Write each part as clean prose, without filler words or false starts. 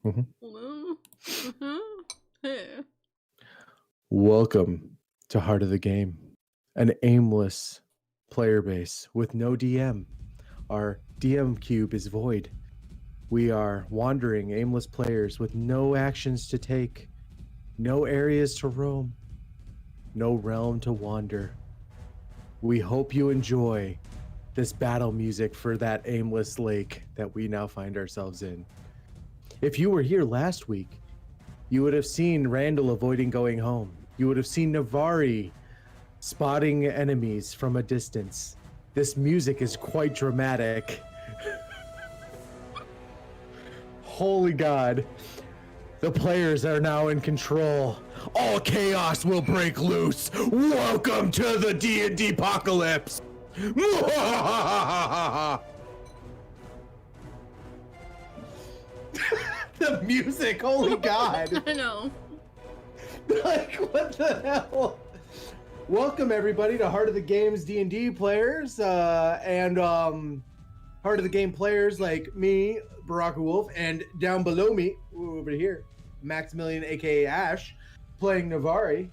Mhm. Hey. Welcome to Heart of the Game, an aimless player base with no DM. Our DM cube is void. We are wandering, aimless players with no actions to take, no areas to roam, no realm to wander. We hope you enjoy this battle music for that aimless lake that we now find ourselves in. If you were here last week, you would have seen Randall avoiding going home. You would have seen Navari spotting enemies from a distance. This music is quite dramatic. Holy God. The players are now in control. All chaos will break loose. Welcome to the D&D apocalypse. The music, holy God. I know. Like, what the hell? Welcome everybody to Heart of the Game's D&D players, and Heart of the Game players like me, Barack Wolf, and down below me, over here, Maximilian, aka Ash, playing Navari.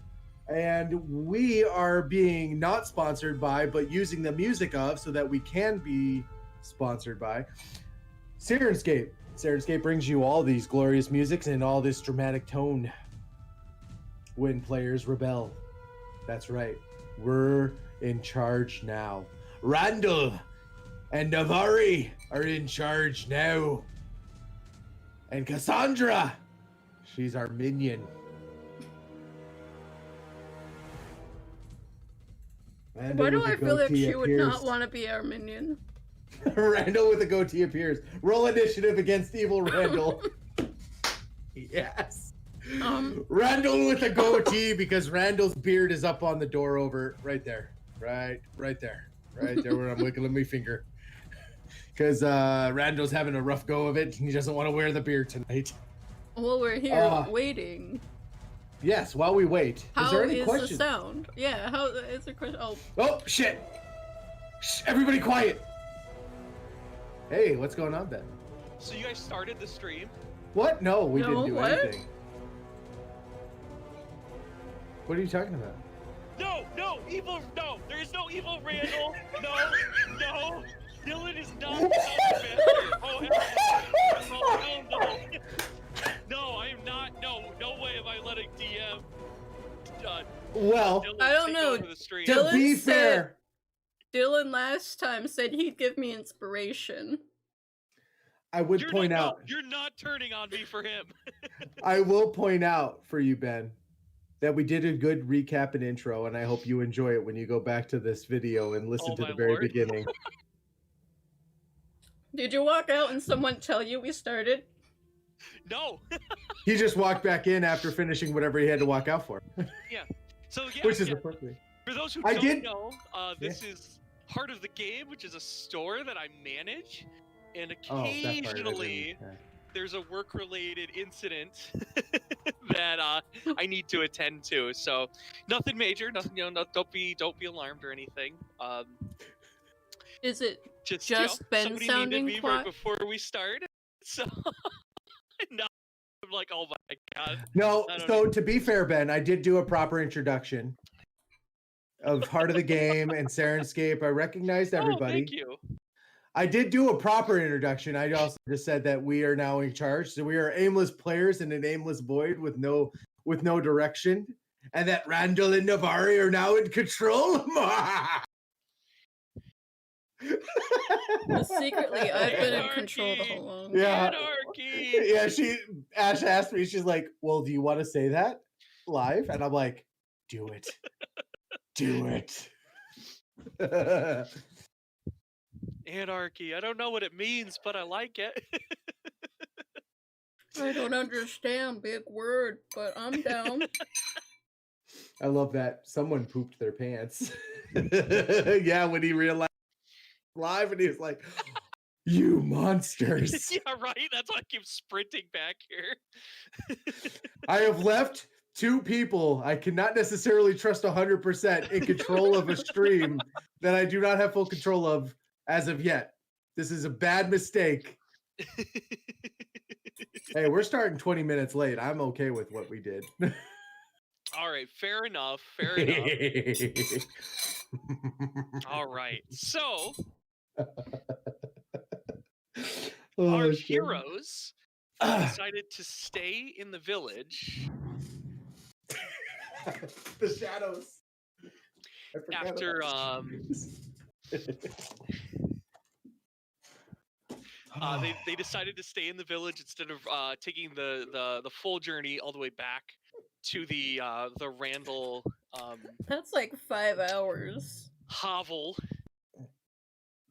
And we are being not sponsored by, but using the music of, so that we can be sponsored by, Sirenscape. Sirenscape brings you all these glorious musics and all this dramatic tone when players rebel. That's right. We're in charge now. Randall and Navari are in charge now. And Cassandra, she's our minion. Why do I feel like she would not want to be our minion? Randall with a goatee appears. Roll initiative against evil Randall. Yes. Randall with a goatee, because Randall's beard is up on the door over right there. Right there where I'm wiggling my finger. Because Randall's having a rough go of it, and he doesn't want to wear the beard tonight. Well, we're here waiting. Yes, while we wait. How is there any questions? The sound? Yeah, how is the question? Oh, shit! Shh, everybody quiet! Hey, what's going on, Ben? So you guys started the stream? What? No, we didn't do anything. What are you talking about? No, evil, no, there is no evil Randall, no, Dylan is not the oh hell no. No, I am not, no way am I letting DM, well, Dylan I don't know, to be fair, Dylan last time said he'd give me inspiration. I would point out... You're not turning on me for him. I will point out for you, Ben, that we did a good recap and intro, and I hope you enjoy it when you go back to this video and listen to the very beginning. Did you walk out and someone tell you we started? No. He just walked back in after finishing whatever he had to walk out for. Yeah. So yeah, which is appropriate. For those who don't know, this is Heart of the Game, which is a store that I manage. And occasionally, there's a work-related incident that I need to attend to. So nothing major, nothing. Don't be alarmed or anything. Is it just Ben sounding me right before we start? So now I'm like, oh my God. No, so to be fair, Ben, I did do a proper introduction of Heart of the Game and Sirenscape. I recognized everybody. Oh, thank you. I did do a proper introduction. I also just said that we are now in charge. So we are aimless players in an aimless void with no direction. And that Randall and Navari are now in control. Well, secretly, I've been in control the whole long time. Yeah. Anarchy! Yeah, Ash asked me, she's like, well, do you want to say that live? And I'm like, do it. Do it. Anarchy. I don't know what it means, but I like it. I don't understand, big word, but I'm down. I love that. Someone pooped their pants. Yeah, when he realized live and he was like, you monsters. Yeah, right? That's why I keep sprinting back here. I have left 2 people I cannot necessarily trust 100% in control of a stream that I do not have full control of as of yet. This is a bad mistake. Hey, we're starting 20 minutes late. I'm okay with what we did. All right, fair enough. Fair enough. All right, so our shit. heroes decided to stay in the village The shadows. after they decided to stay in the village instead of taking the full journey all the way back to the Randall That's like 5 hours. hovel,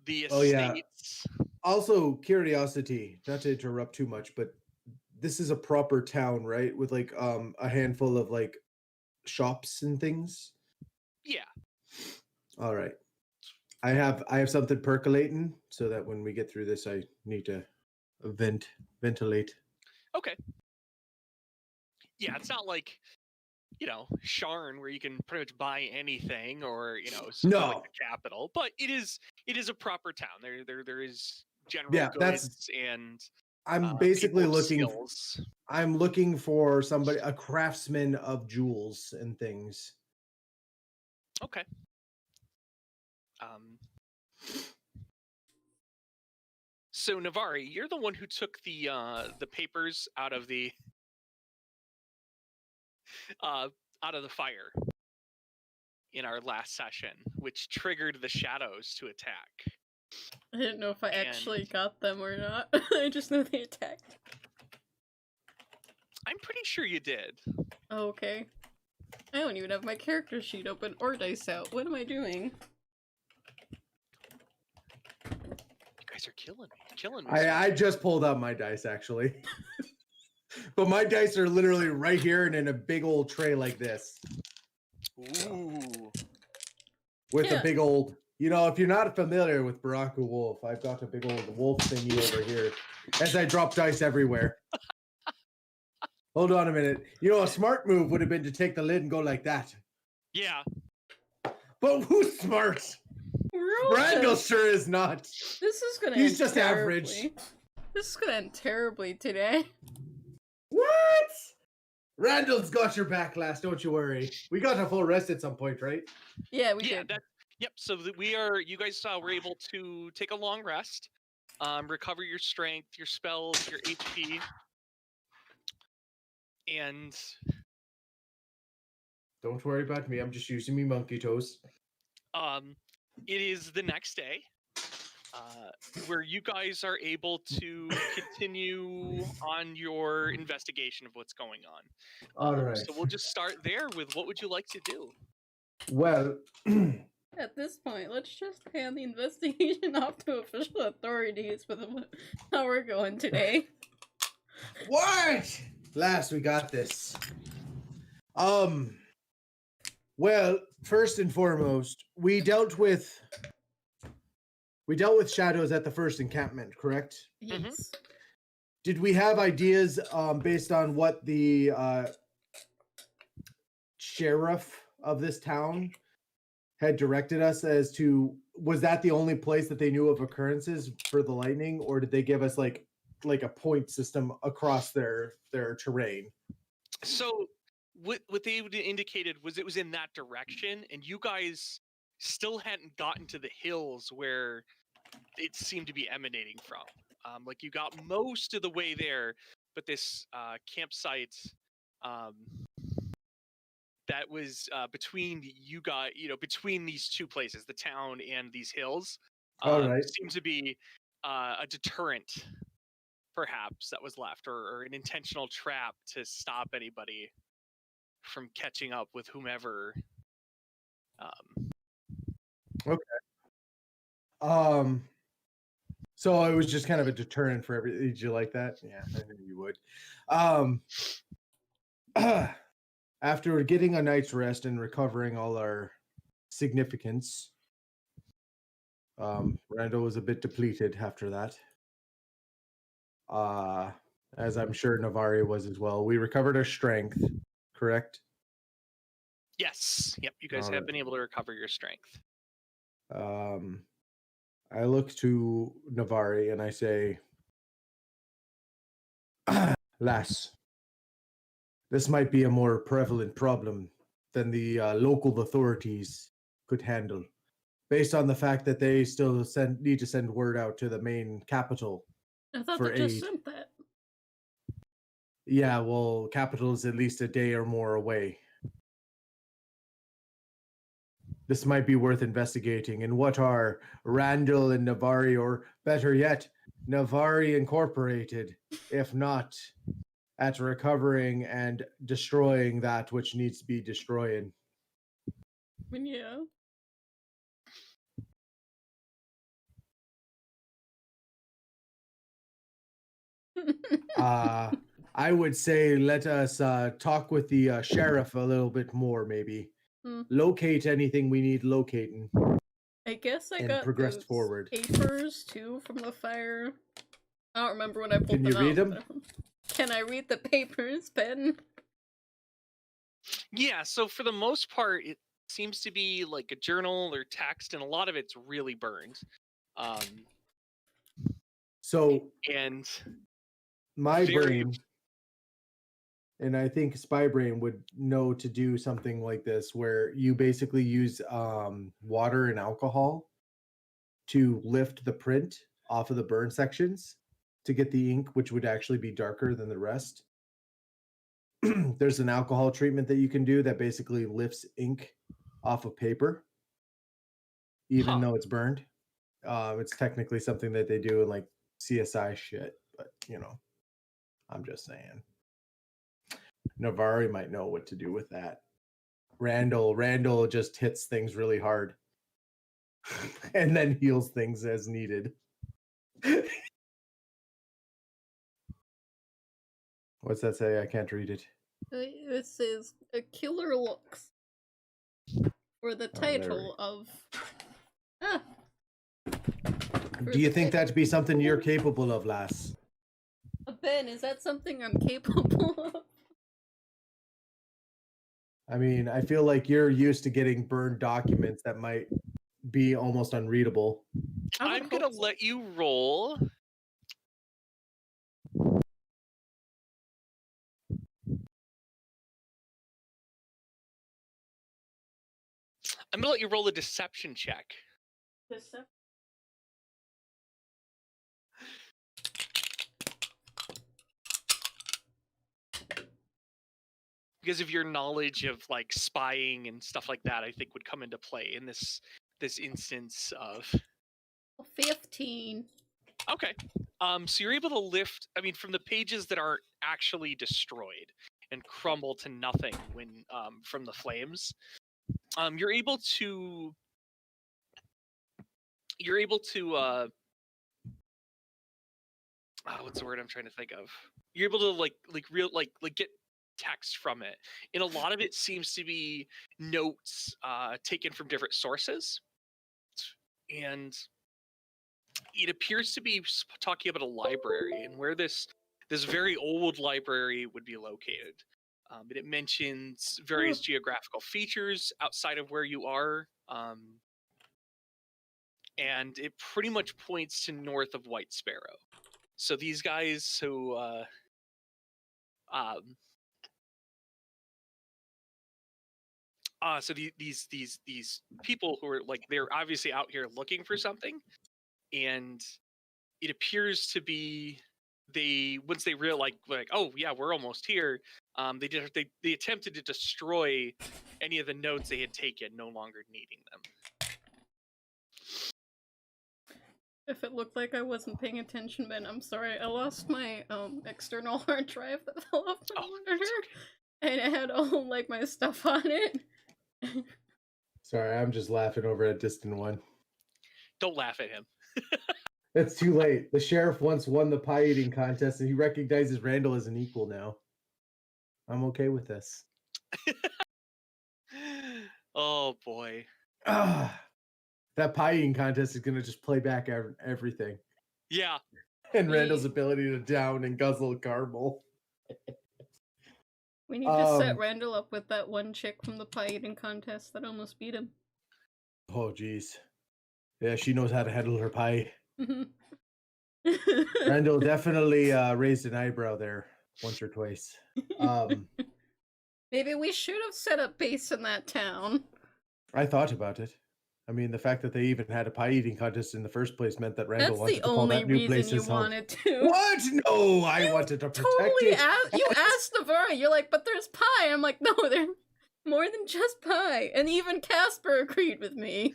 the estates. Oh yeah. Also, curiosity, not to interrupt too much, but this is a proper town, right? With like a handful of like shops and things. Yeah. All right. I have something percolating so that when we get through this, I need to ventilate. Okay. Yeah, it's not like, Sharn where you can pretty much buy anything or, No. like the capital, but it is a proper town. There is general goods and I'm basically skills. I'm looking for somebody, a craftsman of jewels and things. Okay. So Navari, you're the one who took the papers out of the fire in our last session, which triggered the shadows to attack. I didn't know if I actually got them or not. I just know they attacked. I'm pretty sure you did. Oh, okay. I don't even have my character sheet open or dice out. What am I doing? You guys are killing me. I just pulled out my dice actually. But my dice are literally right here and in a big old tray like this. Ooh. With a big old, if you're not familiar with Baraka Wolf, I've got a big old wolf thingy over here as I drop dice everywhere. Hold on a minute. A smart move would have been to take the lid and go like that. Yeah. But who's smart? Randall sure is not. This is gonna He's end just terribly. average. This is gonna end terribly today. What? Randall's got your back, lass. Don't you worry. We got a full rest at some point, right? Yeah, we did. Yep. So you guys were able to take a long rest, recover your strength, your spells, your HP, and don't worry about me. I'm just using me monkey toes. It is the next day, where you guys are able to continue on your investigation of what's going on. All right. So we'll just start there with what would you like to do? Well, at this point, let's just hand the investigation off to official authorities with how we're going today. What? Last, we got this. Well, first and foremost, we dealt with shadows at the first encampment, correct? Yes. Mm-hmm. Did we have ideas based on what the sheriff of this town had directed us as to, was that the only place that they knew of occurrences for the lightning, or did they give us like a point system across their terrain? So what they indicated was it was in that direction, and you guys still hadn't gotten to the hills where it seemed to be emanating from. Like you got most of the way there, but this campsite that was between you guys, between these two places, the town and these hills, seems to be a deterrent, perhaps, that was left, or an intentional trap to stop anybody from catching up with whomever. Okay. So it was just kind of a deterrent for everything. Did you like that? Yeah, I knew you would. After getting a night's rest and recovering all our significance, Randall was a bit depleted after that. As I'm sure Navari was as well. We recovered our strength, correct? Yes. Yep. You guys have been able to recover your strength. I look to Navari and I say, Lass, this might be a more prevalent problem than the local authorities could handle, based on the fact that they still need to send word out to the main capital I thought for they just aid. sent that. Yeah, well, capital is at least a day or more away. This might be worth investigating. And what are Randall and Navari, or better yet, Navari Incorporated, if not at recovering and destroying that which needs to be destroyed? Yeah. I would say let us talk with the sheriff a little bit more, maybe. Locate anything we need locating. I guess I and got progress those forward. papers too from the fire. I don't remember when I pulled Can you them read out. them? Can I read the papers, Ben? Yeah, so for the most part, it seems to be like a journal or text, and a lot of it's really burned. So and my very- brain, and I think Spy Brain would know to do something like this, where you basically use water and alcohol to lift the print off of the burn sections to get the ink, which would actually be darker than the rest. There's an alcohol treatment that you can do that basically lifts ink off of paper, even though it's burned. It's technically something that they do in like CSI shit, but you know, I'm just saying. Navari might know what to do with that. Randall just hits things really hard and then heals things as needed. What's that say? I can't read it. It says "A Killer Looks" for the title of. Do you think that to be something you're capable of, lass? Ben, is that something I'm capable of? I mean, I feel like you're used to getting burned documents that might be almost unreadable. I'm gonna let you roll. I'm gonna let you roll a deception check. Deception. Because of your knowledge of like spying and stuff like that, I think would come into play in this instance of 15. Okay. So you're able to lift, I mean, from the pages that aren't actually destroyed and crumble to nothing when from the flames, you're able to what's the word I'm trying to think of? You're able to get text from it, and a lot of it seems to be notes taken from different sources, and it appears to be talking about a library and where this very old library would be located. And it mentions various geographical features outside of where you are, and it pretty much points to north of White Sparrow. So these guys who so these people who are like, they're obviously out here looking for something, and it appears to be once they realize like oh yeah, we're almost here, they attempted to destroy any of the notes they had taken, no longer needing them. If it looked like I wasn't paying attention, Ben, I'm sorry. I lost my external hard drive that fell off my monitor, and it had all like my stuff on it. Sorry, I'm just laughing over a distant one. Don't laugh at him. It's too late. The sheriff once won the pie eating contest, and he recognizes Randall as an equal now. I'm okay with this. Oh boy. That pie eating contest is gonna just play back everything. Yeah. And Randall's ability to down and guzzle caramel. We need to set Randall up with that one chick from the pie eating contest that almost beat him. Oh geez. Yeah, she knows how to handle her pie. Randall definitely raised an eyebrow there. once or twice. Maybe we should have set up base in that town. I thought about it. I mean, the fact that they even had a pie eating contest in the first place meant that Randall wanted to call that new place his home. That's the only reason you wanted to. What? No, I wanted to protect it. You asked Navarra, you're like, but there's pie. I'm like, no, there's more than just pie. And even Casper agreed with me.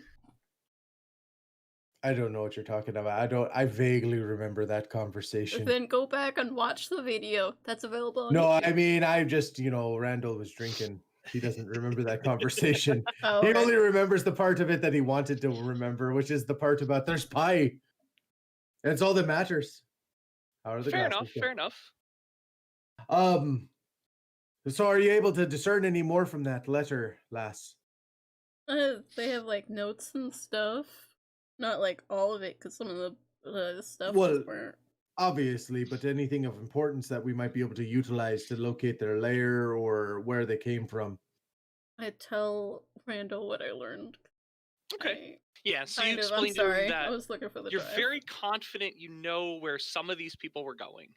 I don't know what you're talking about. I vaguely remember that conversation. Then go back and watch the video. That's available on No, YouTube. I mean, I just, Randall was drinking. He doesn't remember that conversation. Oh, He okay. only remembers the part of it that he wanted to remember, which is the part about there's pie. That's all that matters. How are the Fair glasses enough. going? Fair enough. So are you able to discern any more from that letter, lass? They have like notes and stuff. Not like all of it, because some of the stuff Well, just weren't. Obviously, but anything of importance that we might be able to utilize to locate their lair or where they came from. I tell Randall what I learned. Okay. Yeah, so you I'm explained to sorry. him that I was looking for the you're drive. very confident you know where some of these people were going.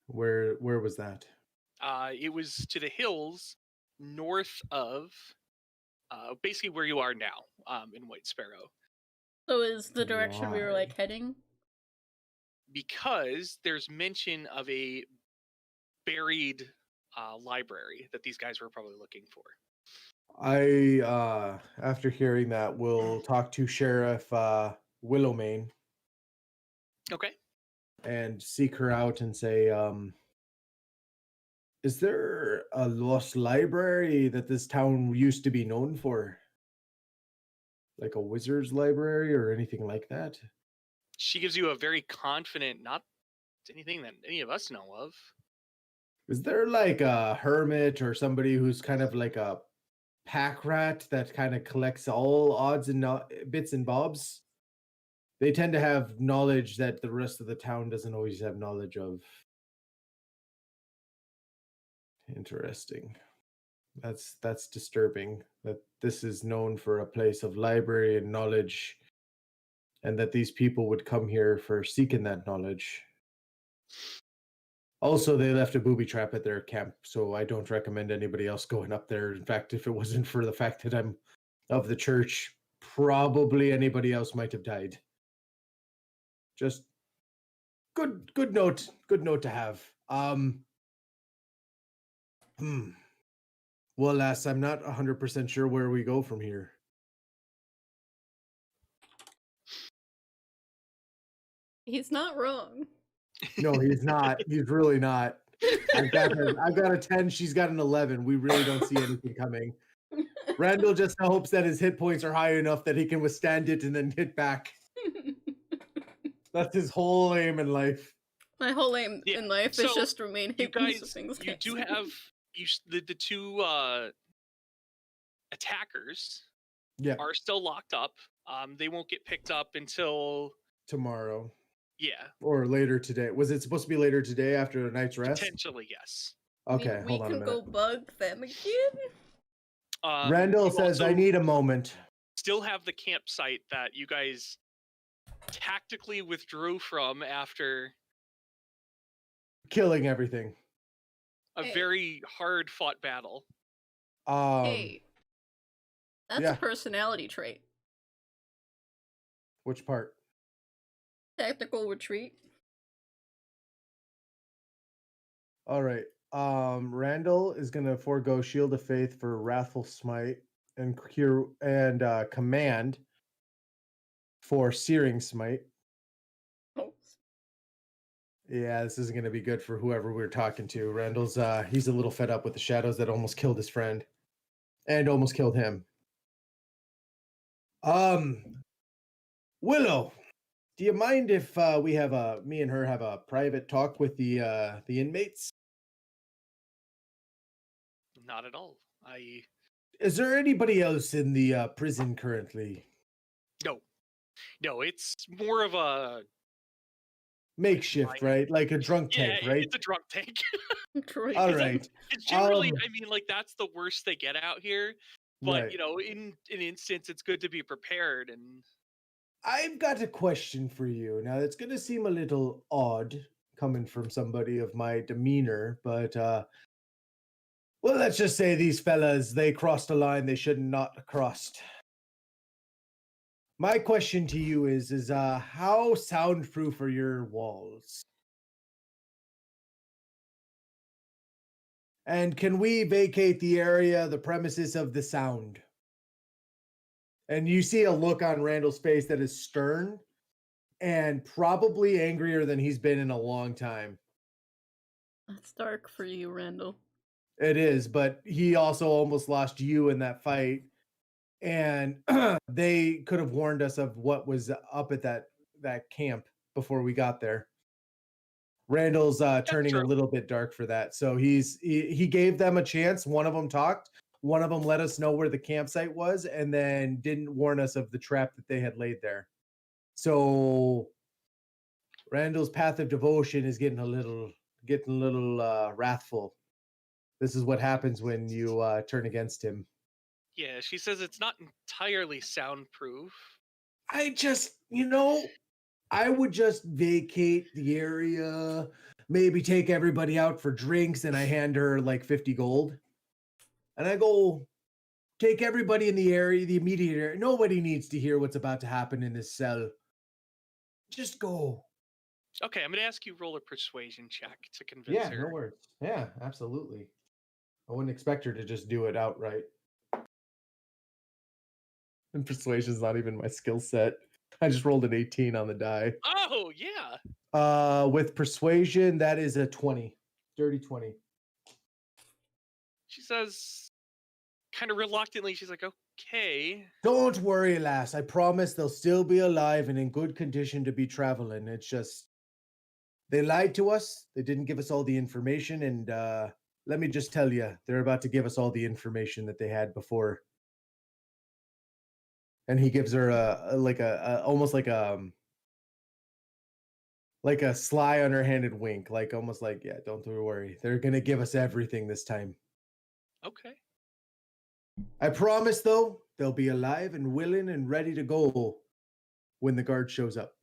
Where was that? It was to the hills north of basically where you are now, in White Sparrow. So is the direction we were Why? like heading? Because there's mention of a buried library that these guys were probably looking for. I after hearing that, will talk to Sheriff Willowmane Okay. and seek her out and say, is there a lost library that this town used to be known for? Like a wizard's library or anything like that? She gives you a very confident, not anything that any of us know of. Is there like a hermit or somebody who's kind of like a pack rat that kind of collects all odds and bits and bobs? They tend to have knowledge that the rest of the town doesn't always have knowledge of. Interesting. That's disturbing that this is known for a place of library and knowledge, and that these people would come here for seeking that knowledge. Also, they left a booby trap at their camp, so I don't recommend anybody else going up there. In fact, if it wasn't for the fact that I'm of the church, probably anybody else might have died. Just good note to have. Well, lass, I'm not 100% sure where we go from here. He's not wrong. No, he's not. He's really not. I've got a 10. She's got an 11. We really don't see anything coming. Randall just hopes that his hit points are high enough that he can withstand it and then hit back. That's his whole aim in life. My whole aim in life is just remain you hidden. guys, you do have the two attackers. Yeah, are still locked up. They won't get picked up until tomorrow. Yeah. Or later today. Was it supposed to be later today after a night's rest? Potentially, yes. Okay, we hold on a minute. We can go bug them again. Randall says, I need a moment. Still have the campsite that you guys tactically withdrew from after killing everything. A very hard fought battle. Hey. That's a personality trait. Which part? Tactical retreat. All right. Randall is gonna forego Shield of Faith for Wrathful Smite and cure and Command for Searing Smite. Oh. Yeah, this isn't gonna be good for whoever we're talking to. Randall's he's a little fed up with the shadows that almost killed his friend. And almost killed him. Willow, do you mind if we have me and her have a private talk with the inmates? Not at all. Is there anybody else in the prison currently? No, it's more of a makeshift, right? Like a drunk tank, right? It's a drunk tank. All right. It's generally, I mean, like that's the worst they get out here. But right. In an instance, it's good to be prepared. And I've got a question for you. Now, it's going to seem a little odd, coming from somebody of my demeanor, but well, let's just say these fellas, they crossed a line they should not have crossed. My question to you is how soundproof are your walls? And can we vacate the area, the premises of the sound? And you see a look on Randall's face that is stern and probably angrier than he's been in a long time. That's dark for you, Randall. It is, but he also almost lost you in that fight. And they could have warned us of what was up at that camp before we got there. Randall's turning a little bit dark for that. So he gave them a chance. One of them talked. One of them let us know where the campsite was and then didn't warn us of the trap that they had laid there. So Randall's path of devotion is getting a little wrathful. This is what happens when you turn against him. Yeah, she says it's not entirely soundproof. I just, I would just vacate the area, maybe take everybody out for drinks, and I hand her like 50 gold. And I go, take everybody in the area, the immediate area. Nobody needs to hear what's about to happen in this cell. Just go. Okay, I'm going to ask you roll a persuasion check to convince her. Yeah, no worries. Yeah, absolutely. I wouldn't expect her to just do it outright. And persuasion's not even my skill set. I just rolled an 18 on the die. Oh, yeah. With persuasion, that is a 20. Dirty 20. She says, kind of reluctantly, she's like, okay. Don't worry, lass. I promise they'll still be alive and in good condition to be traveling. It's just, they lied to us. They didn't give us all the information. And let me just tell you, they're about to give us all the information that they had before. And he gives her almost like a sly underhanded wink, like almost like, yeah, don't worry. They're going to give us everything this time. Okay. I promise, though, they'll be alive and willing and ready to go when the guard shows up.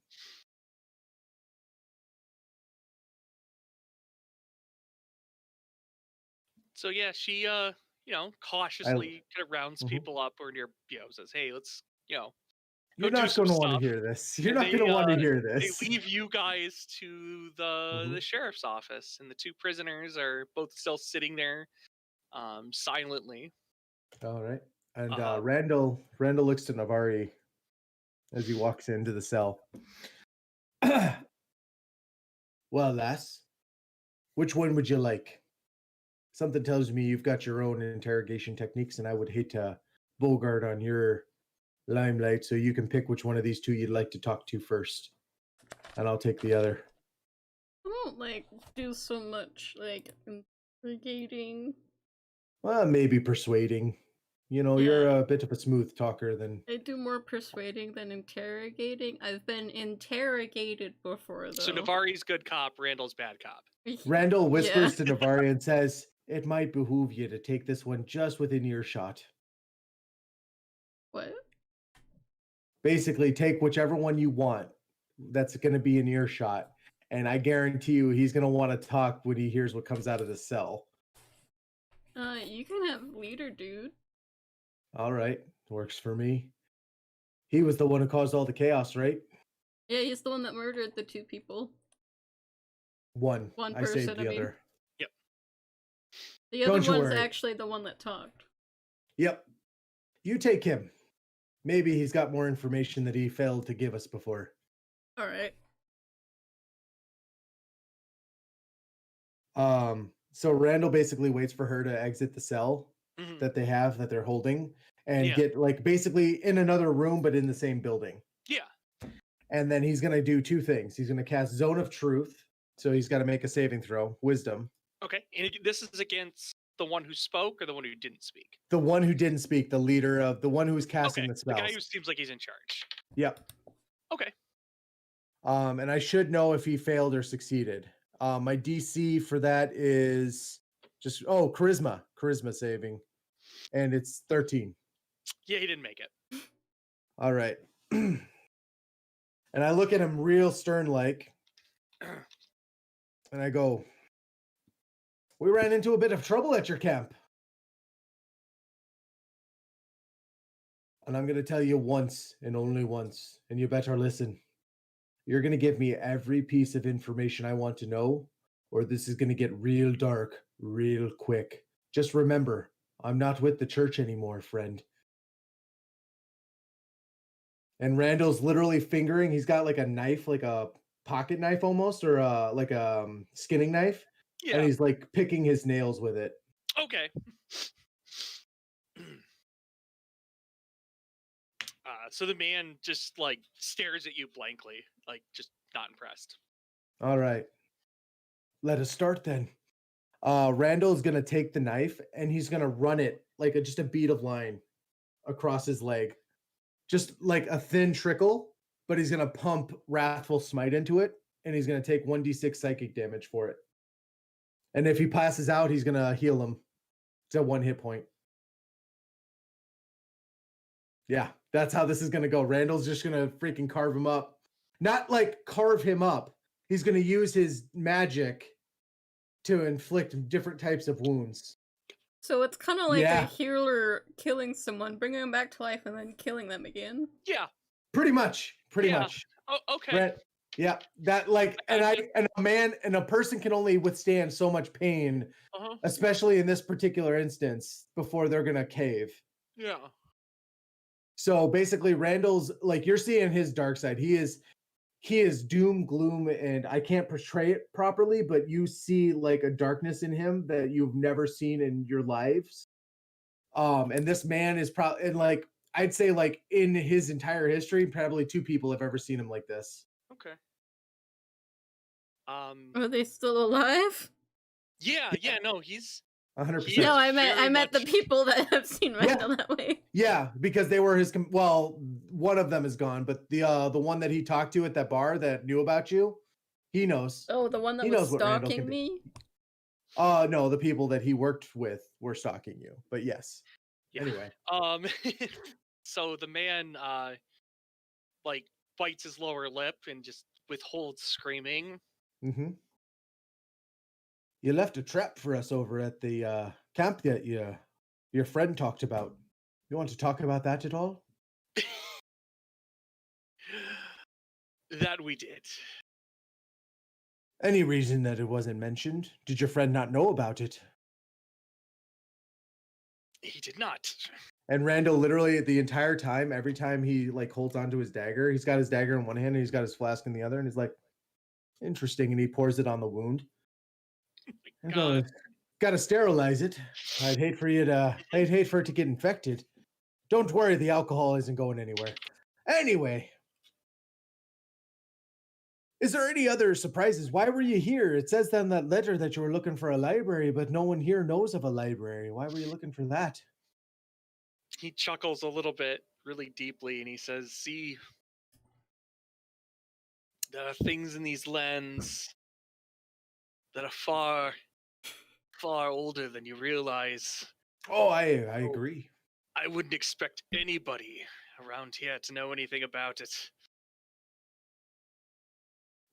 So, yeah, she, cautiously kind of rounds people up or near, says, hey, let's, You're not going to want to hear this. You're not going to want to hear this. They leave you guys to the sheriff's office, and the two prisoners are both still sitting there silently. All right. And Randall looks to Navari as he walks into the cell. Well, lass, which one would you like? Something tells me you've got your own interrogation techniques, and I would hate to bogart on your limelight, so you can pick which one of these two you'd like to talk to first, and I'll take the other. I don't do so much interrogating. Well, maybe persuading. You're a bit of a smooth talker than... I do more persuading than interrogating. I've been interrogated before, though. So Navari's good cop, Randall's bad cop. Randall whispers to Navari and says, it might behoove you to take this one just within earshot. What? Basically, take whichever one you want that's going to be in earshot. And I guarantee you he's going to want to talk when he hears what comes out of the cell. You can have leader, dude. All right. Works for me. He was the one who caused all the chaos, right? Yeah, he's the one that murdered the two people. One person, I saved the other. Yep. The other one's actually the one that talked. Yep. You take him. Maybe he's got more information that he failed to give us before. All right. So Randall basically waits for her to exit the cell that they're holding and get basically in another room, but in the same building. Yeah. And then he's going to do two things. He's going to cast Zone of Truth. So he's got to make a saving throw, Wisdom. Okay. And this is against the one who spoke or the one who didn't speak? The one who didn't speak, the leader of the one who was casting the spells. The guy who seems like he's in charge. Yep. Okay. And I should know if he failed or succeeded. My DC for that is just charisma saving, and it's 13. Yeah, he didn't make it. All right. And I look at him real stern like, And I go, we ran into a bit of trouble at your camp. And I'm going to tell you once and only once, and you better listen. You're going to give me every piece of information I want to know, or this is going to get real dark real quick. Just remember, I'm not with the church anymore, friend. And Randall's literally fingering, he's got like a knife, like a pocket knife almost, or like a skinning knife. Yeah. And he's like picking his nails with it. Okay. So the man just like stares at you blankly, like just not impressed. All right. Let us start then. Randall's gonna take the knife and he's gonna run it like just a bead of line across his leg. Just like a thin trickle, but he's gonna pump Wrathful Smite into it, and he's gonna take 1d6 psychic damage for it. And if he passes out, he's gonna heal him to 1 hit point. Yeah, that's how this is gonna go. Randall's just gonna freaking carve him up. Not like carve him up. He's gonna use his magic to inflict different types of wounds. So it's kind of like a healer killing someone, bringing them back to life, and then killing them again. Yeah. Pretty much. Pretty much. Oh, okay. Yeah, that like, and a person can only withstand so much pain, especially in this particular instance, before they're gonna cave. Yeah. So basically, Randall's like, you're seeing his dark side. He is doom, gloom, and I can't portray it properly, but you see like a darkness in him that you've never seen in your lives. And this man is probably, and like, I'd say like in his entire history, probably 2 people have ever seen him like this. Okay. Are they still alive? Yeah, no, he's 100%. No, I meant the people that have seen Randall that way. Yeah, because they were his. Well, one of them is gone, but the one that he talked to at that bar that knew about you, he knows. Oh, the one that was stalking me? No, the people that he worked with were stalking you. But yes. Yeah. Anyway. So the man like bites his lower lip and just withholds screaming. Mm-hmm. You left a trap for us over at the camp that your friend talked about. You want to talk about that at all? That we did. Any reason that it wasn't mentioned? Did your friend not know about it? He did not. And Randall literally the entire time, every time he like holds onto his dagger, he's got his dagger in one hand and he's got his flask in the other, and he's like, interesting, and he pours it on the wound. Gotta sterilize it. I'd hate for it to get infected. Don't worry, the alcohol isn't going anywhere. Anyway. Is there any other surprises? Why were you here? It says in that letter that you were looking for a library, but no one here knows of a library. Why were you looking for that? He chuckles a little bit, really deeply, and he says, see, there are things in these lands that are far, far older than you realize. Oh, I agree. I wouldn't expect anybody around here to know anything about it.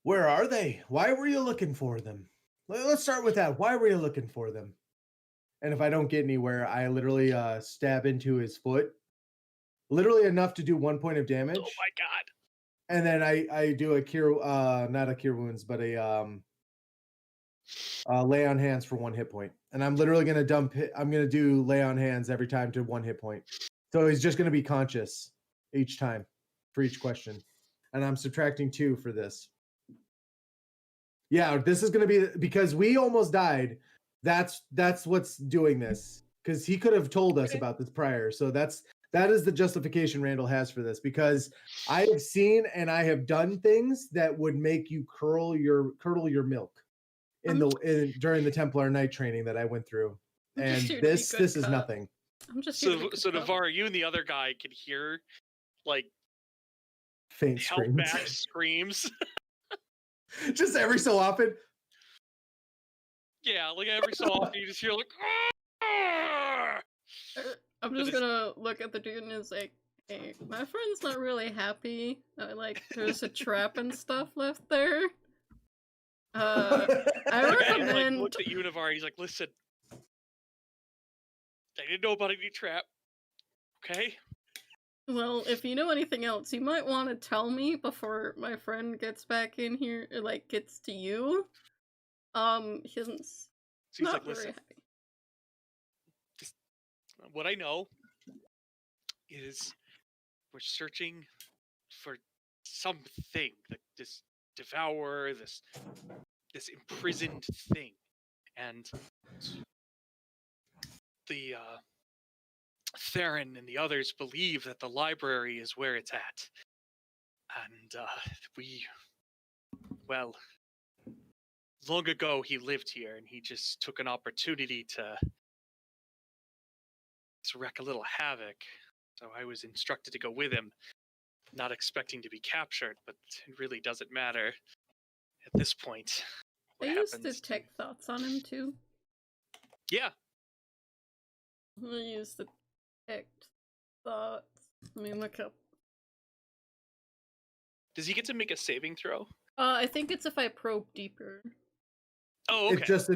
Where are they? Why were you looking for them? Let's start with that. Why were you looking for them? And if I don't get anywhere, I literally stab into his foot. Literally enough to do 1 point of damage. Oh my god. And then I do a cure, not a cure wounds, but a lay on hands for 1 hit point. And I'm literally going to I'm going to do lay on hands every time to 1 hit point. So he's just going to be conscious each time for each question. And I'm subtracting 2 for this. Yeah, this is going to be because we almost died. That's what's doing this, because he could have told us about this prior. So that is the justification Randall has for this, because I have seen and I have done things that would make you curdle your milk during the Templar Knight training that I went through, and this is nothing. I'm just so Navarre, you and the other guy could hear like faint screams. Back screams. Just every so often. Yeah, like every so often you just hear like. I'm just gonna look at the dude and it's like, hey, my friend's not really happy. Like, there's a trap and stuff left there. I The man like recommend. looks at Univar. He's like, "Listen, I didn't know about any trap. Okay, Well, if you know anything else, you might want to tell me before my friend gets back in here, or, like, gets to you. He's so he's not like, very "Listen, happy. just what I know is we're searching for something, like this devourer, this imprisoned thing, and the Theron and the others believe that the library is where it's at, and well, long ago he lived here, and he just took an opportunity to wreak a little havoc. So I was instructed to go with him, not expecting to be captured, but it really doesn't matter at this point. I What used happens? detect thoughts on him too. Yeah. I used detect thoughts. Let me look up. Does he get to make a saving throw? I think it's if I probe deeper. Oh, okay. It's just the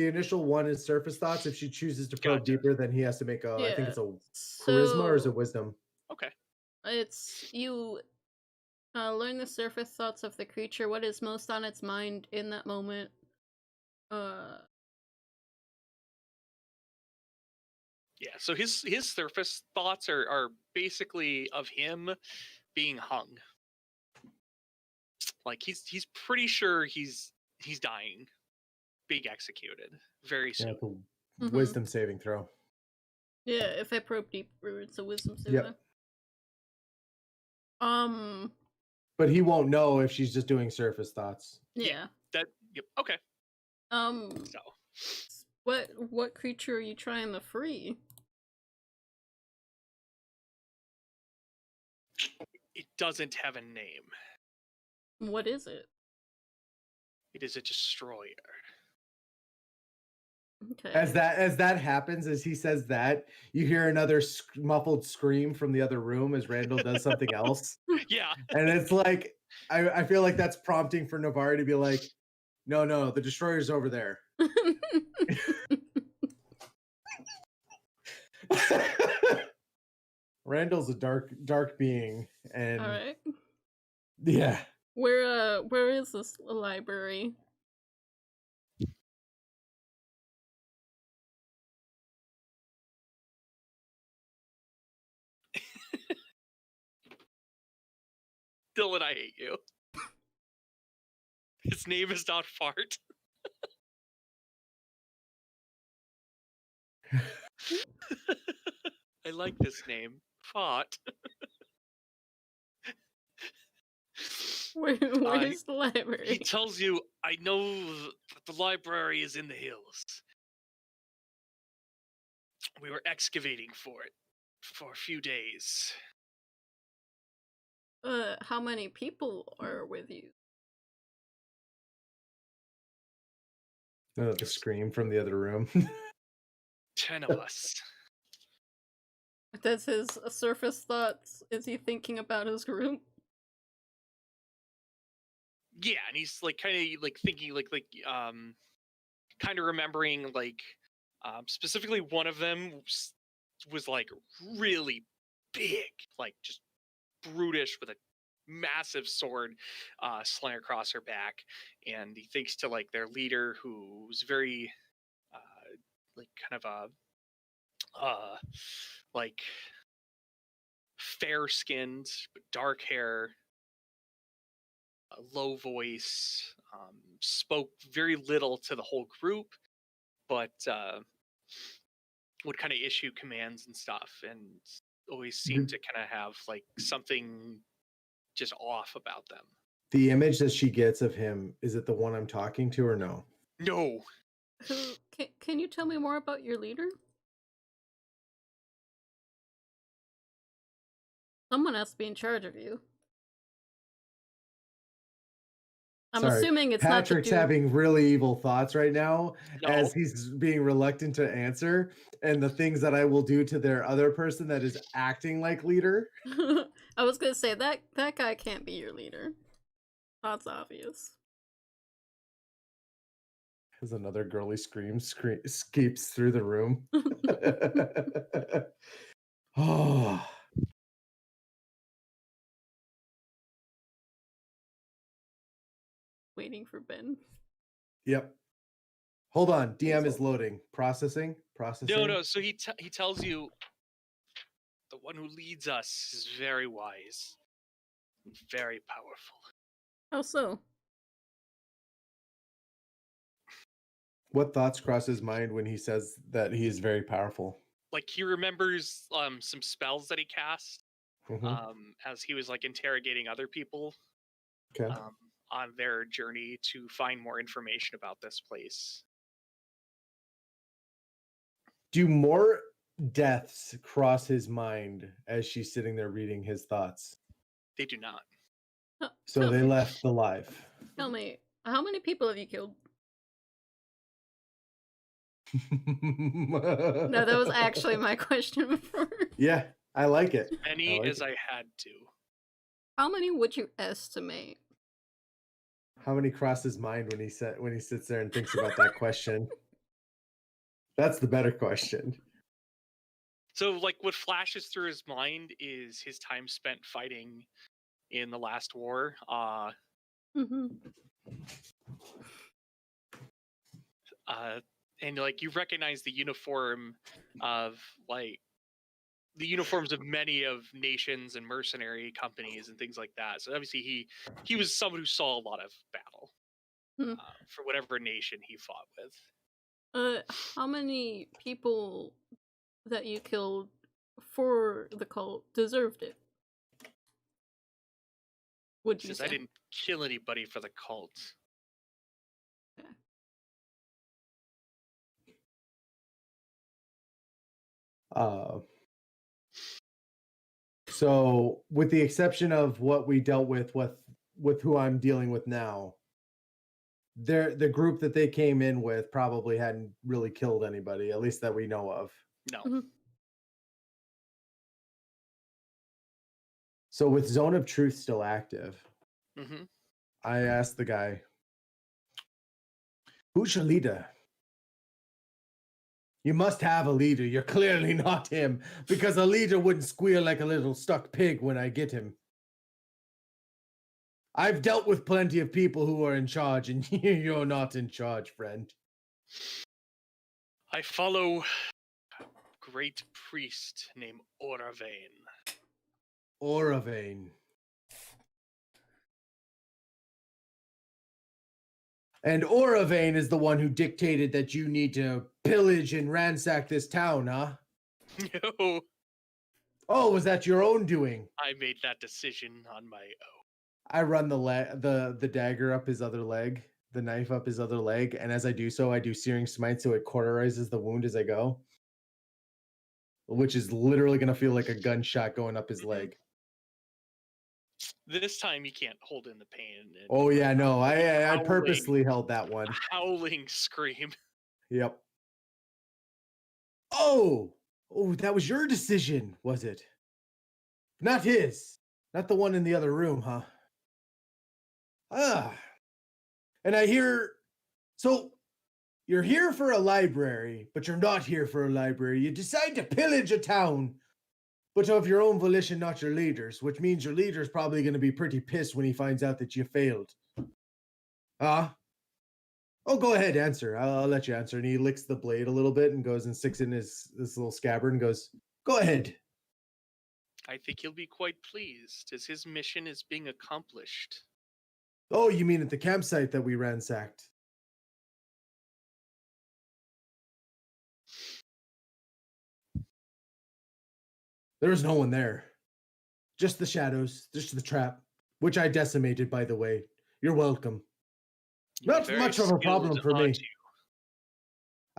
initial one is surface thoughts. If she chooses to probe Gotcha. deeper, then he has to make a. I think Yeah. it's a charisma or is it So wisdom? Okay. it's you learn the surface thoughts of the creature, what is most on its mind in that moment. Yeah. So his surface thoughts are basically of him being hung. Like he's pretty sure he's dying, being executed very soon. Yeah, it's a wisdom saving throw. Yeah, if I probe deeper, it's a wisdom saving. Yep. But he won't know if she's just doing surface thoughts. Yeah. That. Yep. Okay. So. What creature are you trying to free? It doesn't have a name. What is it? It is a destroyer. Okay. As that happens, as he says that, you hear another muffled scream from the other room as Randall does something else. Yeah. And it's like, I feel like that's prompting for Navarre to be like, no, the destroyer's over there. Randall's a dark being, and all right. Yeah. Where is this library? Dylan, I hate you. His name is not Fart. I like this name. Fart. Where's the library? He tells you, I know that the library is in the hills. We were excavating for it for a few days. How many people are with you? The scream from the other room. 10 of us. Does his surface thoughts, is he thinking about his group? Yeah, and he's like kind of like thinking kind of remembering specifically one of them was like really big, like just brutish with a massive sword slung across her back, and he thinks to like their leader who's very like kind of a like fair skinned but dark hair, a low voice, spoke very little to the whole group, but would kind of issue commands and stuff, and always seemed to kind of have like something just off about them. The image that she gets of him, is it the one I'm talking to or no? No. Can you tell me more about your leader? Someone has to be in charge of you. I'm assuming it's Patrick's not having really evil thoughts right now No. as he's being reluctant to answer, and the things that I will do to their other person that is acting like leader. I was gonna say that guy can't be your leader. That's obvious. As another girly scream escapes through the room. Oh. Waiting for Ben. Yep. Hold on. DM is loading. Processing. No. So he tells you the one who leads us is very wise, and very powerful. How so? What thoughts cross his mind when he says that he is very powerful? Like he remembers some spells that he cast as he was like interrogating other people on their journey to find more information about this place. Do more deaths cross his mind as she's sitting there reading his thoughts? They do not. So they left alive. Tell me, how many people have you killed? No, that was actually my question before. Yeah, I like it. Many as I had to. How many would you estimate? How many cross his mind when he sits there and thinks about that question? That's the better question. So, like, what flashes through his mind is his time spent fighting in the last war. And like you recognize the uniform of like the uniforms of many of nations and mercenary companies and things like that. So obviously he was someone who saw a lot of battle for whatever nation he fought with. How many people that you killed for the cult deserved it? Would you say? I didn't kill anybody for the cult. Okay. So with the exception of what we dealt with who I'm dealing with now, the group that they came in with probably hadn't really killed anybody, at least that we know of. No. So with Zone of Truth still active, I asked the guy, who's your leader? You must have a leader. You're clearly not him, because a leader wouldn't squeal like a little stuck pig when I get him. I've dealt with plenty of people who are in charge, and you're not in charge, friend. I follow a great priest named Oravain. Oravain. And Oravain is the one who dictated that you need to pillage and ransack this town, huh? No. Oh, was that your own doing? I made that decision on my own. I run the dagger up his other leg, the knife up his other leg, and as I do so, I do Searing Smite so it cauterizes the wound as I go, which is literally going to feel like a gunshot going up his leg. This time you can't hold in the pain. Oh yeah, no, I purposely held that one. Howling scream. Yep. Oh, that was your decision, was it? Not his. Not the one in the other room, huh? And I hear, so you're here for a library, but you're not here for a library. You decide to pillage a town, but of your own volition, not your leaders, which means your leader's probably going to be pretty pissed when he finds out that you failed. Oh, go ahead, answer. I'll let you answer. And he licks the blade a little bit and goes and sticks in this little scabbard and goes, go ahead. I think he'll be quite pleased as his mission is being accomplished. Oh, you mean at the campsite that we ransacked? There was no one there. Just the shadows, just the trap, which I decimated, by the way. You're welcome. Not much of a problem for me.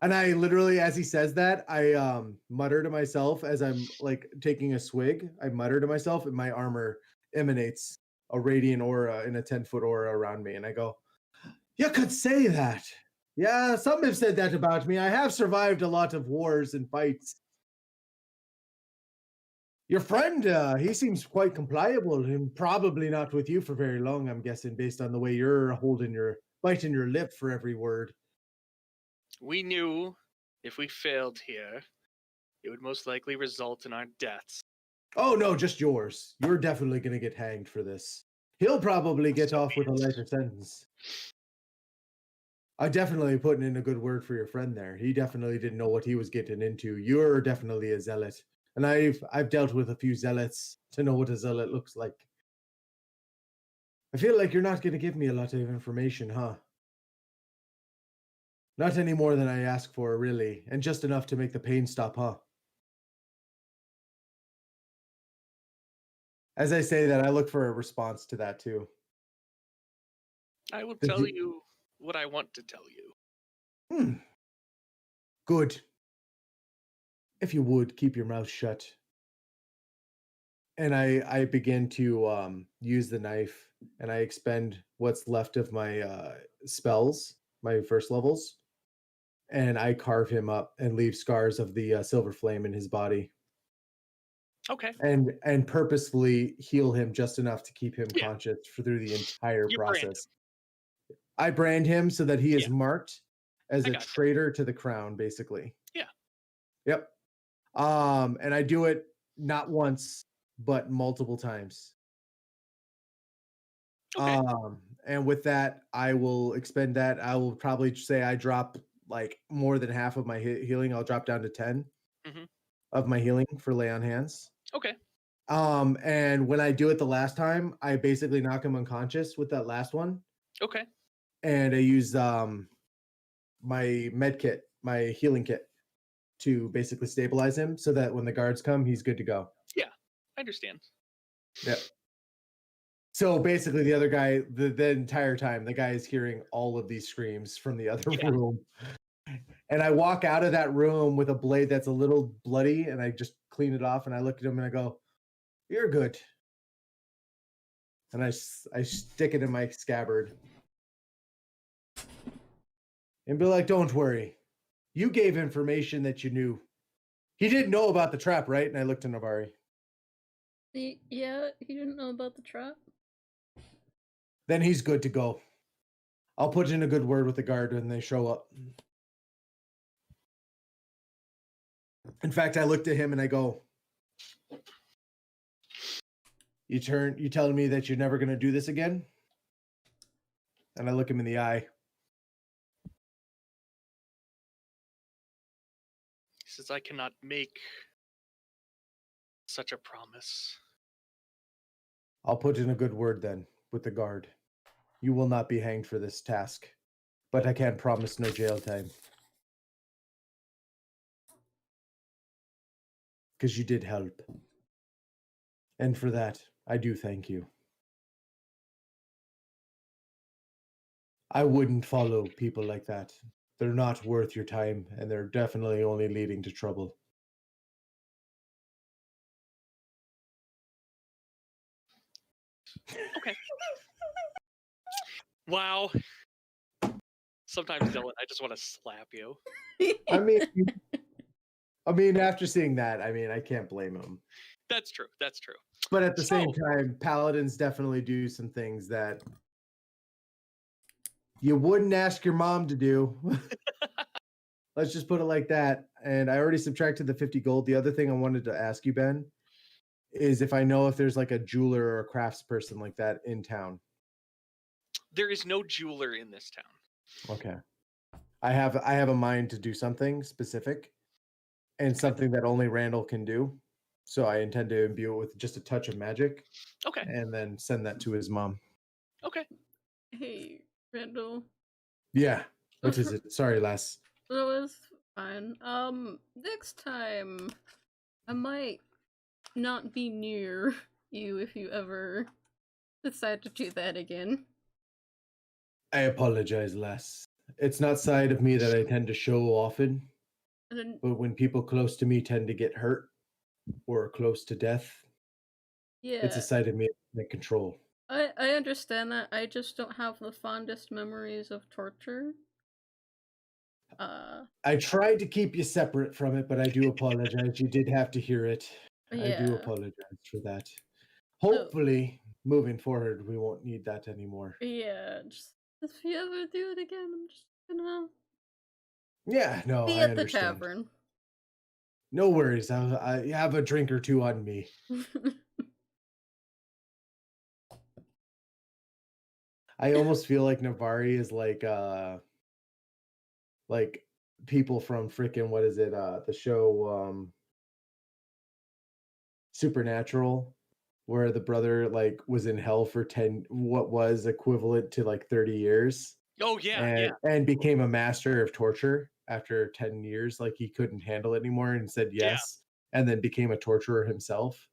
And I literally, as he says that, I mutter to myself as I'm like taking a swig. I mutter to myself, and my armor emanates a radiant aura in a 10-foot aura around me. And I go, you could say that. Yeah, some have said that about me. I have survived a lot of wars and fights. Your friend, he seems quite compliable, and probably not with you for very long, I'm guessing, based on the way you're biting your lip for every word. We knew if we failed here, it would most likely result in our deaths. Oh no, just yours. You're definitely gonna get hanged for this. He'll probably get off with a lighter sentence. I definitely putting in a good word for your friend there. He definitely didn't know what he was getting into. You're definitely a zealot. And I've dealt with a few zealots to know what a zealot looks like. I feel like you're not gonna give me a lot of information, huh? Not any more than I ask for, really, and just enough to make the pain stop, huh? As I say that, I look for a response to that too. I will tell you what I want to tell you. Good. If you would, keep your mouth shut. And I begin to use the knife, and I expend what's left of my spells, my first levels, and I carve him up and leave scars of the silver flame in his body. Okay. And purposefully heal him just enough to keep him conscious through the entire process. I brand him so that he is marked as a traitor to the crown, basically. Yeah. Yep. And I do it not once, but multiple times. Okay. And with that, I will expend that. I will probably say I drop like more than half of my healing. I'll drop down to 10 of my healing for lay on hands. Okay. And when I do it the last time, I basically knock him unconscious with that last one. Okay. And I use my med kit, my healing kit, to basically stabilize him so that when the guards come, he's good to go. Yeah, I understand. Yeah. So basically, the other guy, the entire time, the guy is hearing all of these screams from the other room. And I walk out of that room with a blade that's a little bloody, and I just clean it off, and I look at him and I go, "You're good." And I stick it in my scabbard. And be like, "Don't worry. You gave information that you knew. He didn't know about the trap, right?" And I looked at Navari. Yeah, he didn't know about the trap. Then he's good to go. I'll put in a good word with the guard when they show up. In fact, I looked at him and I go, You telling me that you're never going to do this again?" And I look him in the eye. He says, "I cannot make such a promise." I'll put in a good word then with the guard. You will not be hanged for this task, but I can't promise no jail time. Because you did help. And for that, I do thank you. I wouldn't follow people like that. They're not worth your time, and they're definitely only leading to trouble. Okay. Wow. Sometimes, Dylan, I just want to slap you. I mean, after seeing that, I can't blame him. That's true. That's true. But at the same time, paladins definitely do some things that you wouldn't ask your mom to do. Let's just put it like that. And I already subtracted the 50 gold. The other thing I wanted to ask you, Ben, is if I know if there's like a jeweler or a craftsperson like that in town. There is no jeweler in this town. Okay. I have a mind to do something specific and something that only Randall can do. So I intend to imbue it with just a touch of magic. Okay. And then send that to his mom. Okay. Hey, Randall. Yeah. What is it? Sorry, lass. That was fine. Next time, I might not be near you if you ever decide to do that again. I apologize, lass. It's not side of me that I tend to show often. But when people close to me tend to get hurt or close to death, it's a side of me that control. I understand that. I just don't have the fondest memories of torture. I tried to keep you separate from it, but I do apologize. You did have to hear it. Yeah. I do apologize for that. Hopefully, moving forward, we won't need that anymore. Yeah, just if you ever do it again, I'm just gonna Yeah, no, Be I at the understand. tavern. No worries. I have a drink or two on me. I almost feel like Navari is like people from freaking what is it? The show Supernatural, where the brother like was in hell for 10 what was equivalent to like 30 years Oh yeah, and yeah, and became a master of torture after 10 years. Like he couldn't handle it anymore and said yeah. yes, and then became a torturer himself.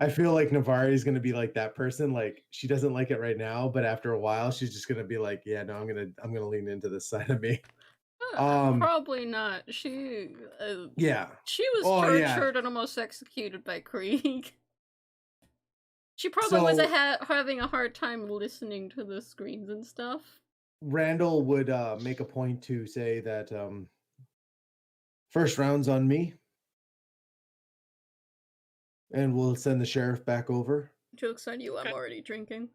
I feel like Navari is gonna be like that person. Like she doesn't like it right now, but after a while, she's just gonna be like, "Yeah, no, I'm gonna lean into this side of me." Um, Probably not. yeah. She was Oh yeah. tortured and almost executed by Krieg. She probably was So having a hard time listening to the screens and stuff. Randall would make a point to say that first round's on me, and we'll send the sheriff back over. Joke's on you, I'm Okay. already drinking.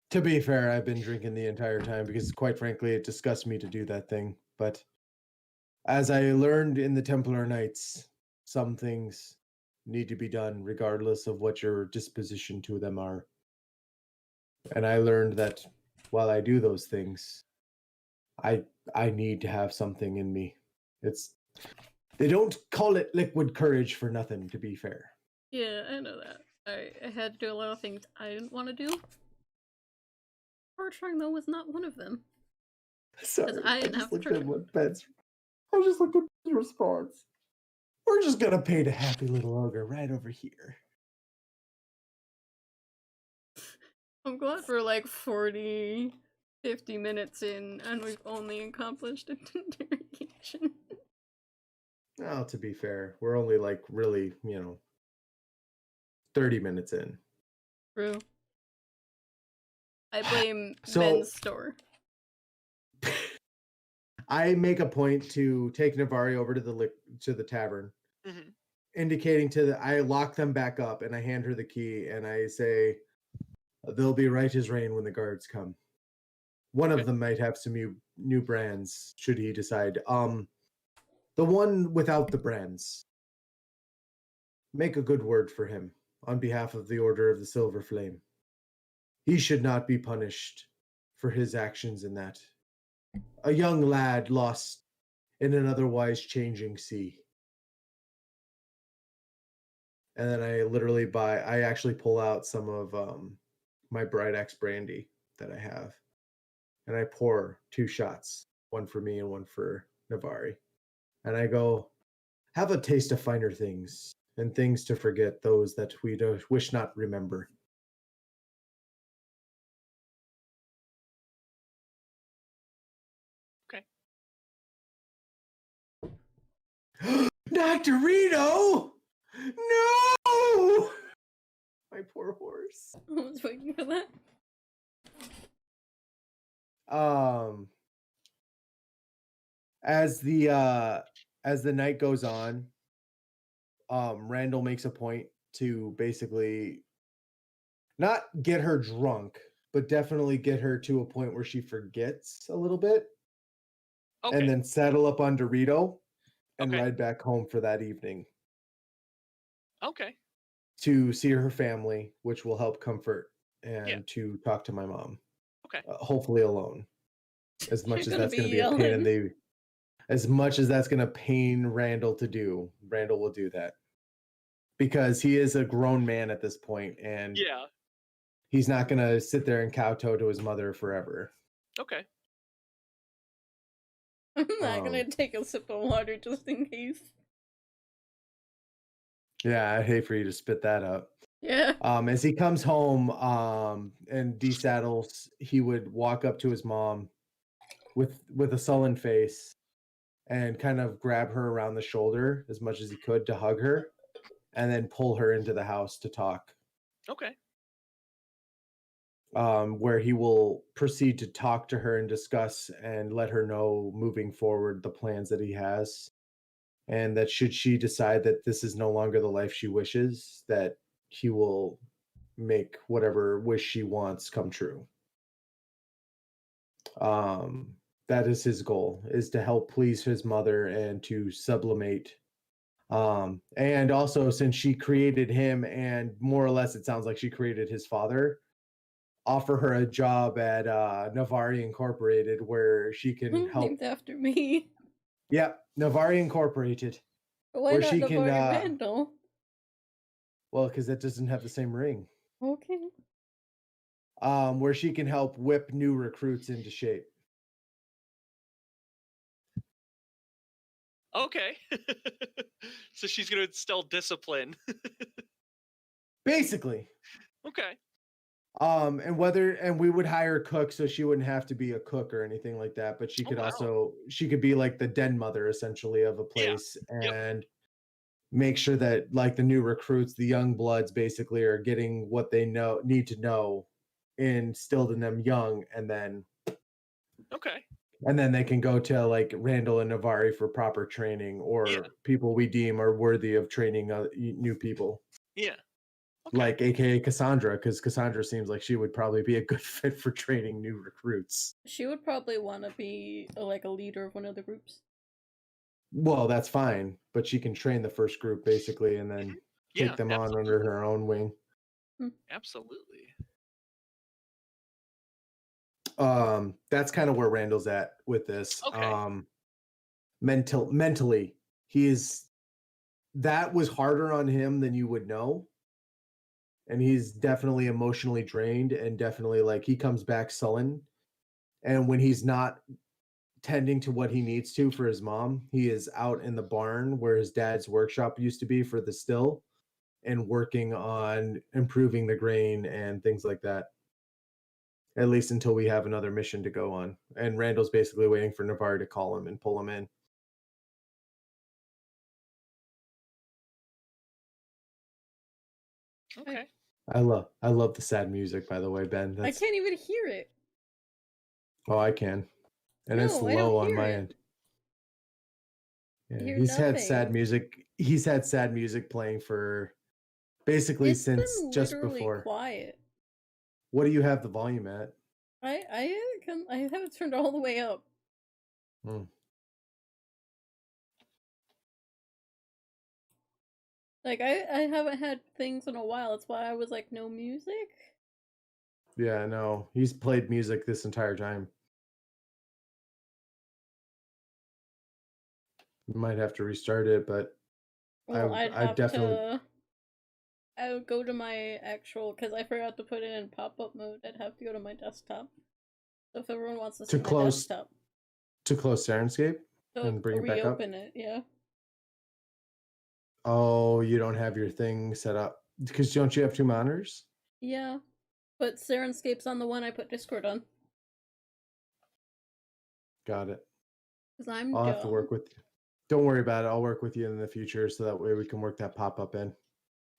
To be fair, I've been drinking the entire time because, quite frankly, it disgusts me to do that thing. But as I learned in the Templar Knights, some things need to be done regardless of what your disposition to them are. And I learned that while I do those things, I I need to have something in me. It's they don't call it liquid courage for nothing, to be fair. Yeah, I know that. I had to do a lot of things I didn't want to do. Torturing, though, was not one of them. Sorry, I didn't have to try. I just looked at Ben's response. We're just gonna paint a happy little ogre right over here. I'm glad we're like 40, 50 minutes in, and we've only accomplished an interrogation. Well, to be fair, we're only like really, 30 minutes in. True. I blame So- Ben's store. I make a point to take Navari over to the tavern, Mhm. indicating I lock them back up and I hand her the key and I say, they'll be right as rain when the guards come. One Okay. of them might have some new brands, should he decide. The one without the brands, make a good word for him on behalf of the Order of the Silver Flame. He should not be punished for his actions in that. A young lad lost in an otherwise changing sea. And then I actually pull out some of my Bright X brandy that I have. And I pour 2 shots, one for me and one for Navari. And I go, have a taste of finer things and things to forget those that we wish not remember. Okay. Not Dorito! No! My poor horse. I was waiting for that. As the night goes on, Randall makes a point to basically not get her drunk, but definitely get her to a point where she forgets a little bit. Okay. And then saddle up on Dorito and Okay. ride back home for that evening Okay. to see her family, which will help comfort and Yeah. to talk to my mom. Okay. Hopefully alone. As much She's as gonna that's going to be be a pain yelling. as much as that's going to pain Randall to do, Randall will do that. Because he is a grown man at this point and Yeah. he's not going to sit there and kowtow to his mother forever. Okay. I'm not gonna take a sip of water just in case. Yeah, I'd hate for you to spit that out. Yeah. As he comes home and desaddles, he would walk up to his mom with a sullen face and kind of grab her around the shoulder as much as he could to hug her and then pull her into the house to talk. Okay. Where he will proceed to talk to her and discuss and let her know moving forward the plans that he has. And that should she decide that this is no longer the life she wishes, that he will make whatever wish she wants come true. that is his goal, is to help please his mother and to sublimate. And also, since she created him, and more or less it sounds like she created his father, offer her a job at Navari Incorporated where she can help. Named after me. Yep, Navari Incorporated. Why where not she can, Navari Randall? Well, because that doesn't have the same ring. Okay. Where she can help whip new recruits into shape. Okay. So she's going to instill discipline. Basically. Okay. And we would hire a cook, so she wouldn't have to be a cook or anything like that, but she could she could be like the den mother essentially of a place, and make sure that like the new recruits, the young bloods basically are getting what they need to know instilled in them young, and then they can go to like Randall and Navari for proper training, or people we deem are worthy of training new people. Yeah. Okay. Like aka Cassandra, because Cassandra seems like she would probably be a good fit for training new recruits. She would probably want to be like a leader of one of the groups. Well, that's fine, but she can train the first group basically, and then take them on under her own wing. Absolutely. That's kind of where Randall's at with this. Okay. Mentally, that was harder on him than you would know. And he's definitely emotionally drained, and definitely like he comes back sullen. And when he's not tending to what he needs to for his mom, he is out in the barn where his dad's workshop used to be for the still, and working on improving the grain and things like that. At least until we have another mission to go on. And Randall's basically waiting for Navarre to call him and pull him in. Okay. I love the sad music, by the way, Ben. I can't even hear it. Oh, I can. And it's low on my end. Yeah, he's had sad music. He's had sad music playing for basically since just before. Quiet. What do you have the volume at? I have it turned all the way up. Like I haven't had things in a while. That's why I was like, no music. Yeah, no, he's played music this entire time. We might have to restart it, but well, I would go to my actual, because I forgot to put it in pop-up mode. I'd have to go to my desktop. So if everyone wants to see my desktop. To close Sirenscape and bring it back up? Reopen it, yeah. Oh, you don't have your thing set up. Because don't you have 2 monitors? Yeah. But Sirenscape's on the one I put Discord on. Got it. Because I'm I'll have to work with you. Don't worry about it. I'll work with you in the future so that way we can work that pop-up in.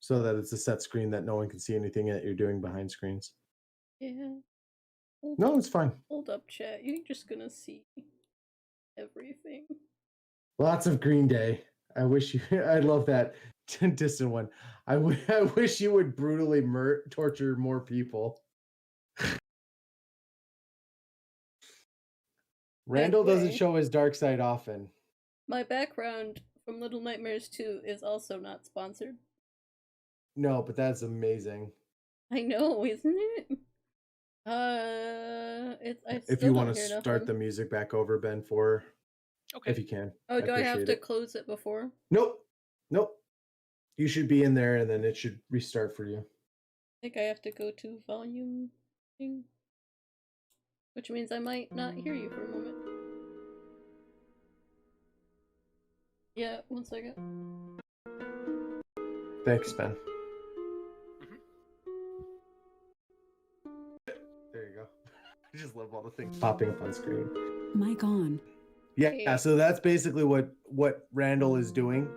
So that it's a set screen that no one can see anything that you're doing behind screens. Yeah. No, it's fine. Hold up, chat. You're just gonna see everything. Lots of Green Day. I wish you. I love that distant one. I wish you would brutally torture more people. Randall doesn't show his dark side often. My background from Little Nightmares 2 is also not sponsored. No, but that's amazing. I know, isn't it? If you want to start the music back over, Ben, if you can. Oh, do I have to close it before? Nope. You should be in there, and then it should restart for you. I think I have to go to volume thing, which means I might not hear you for a moment. Yeah, 1 second. Thanks, Ben. There you go. I just love all the things popping up on screen. Mic on. Yeah, so that's basically what Randall is doing.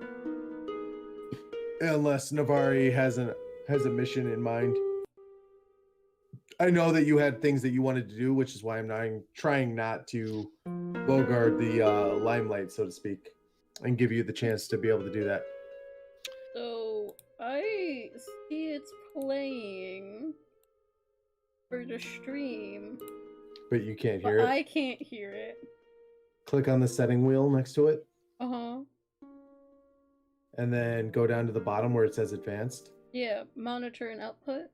Unless Navari has a mission in mind. I know that you had things that you wanted to do, which is why I'm trying not to bogart the limelight, so to speak, and give you the chance to be able to do that. So I see it's playing for the stream, but you can't hear it. I can't hear it. click on the setting wheel next to it. Uh-huh. And then go down to the bottom where it says advanced. Yeah, monitor and output.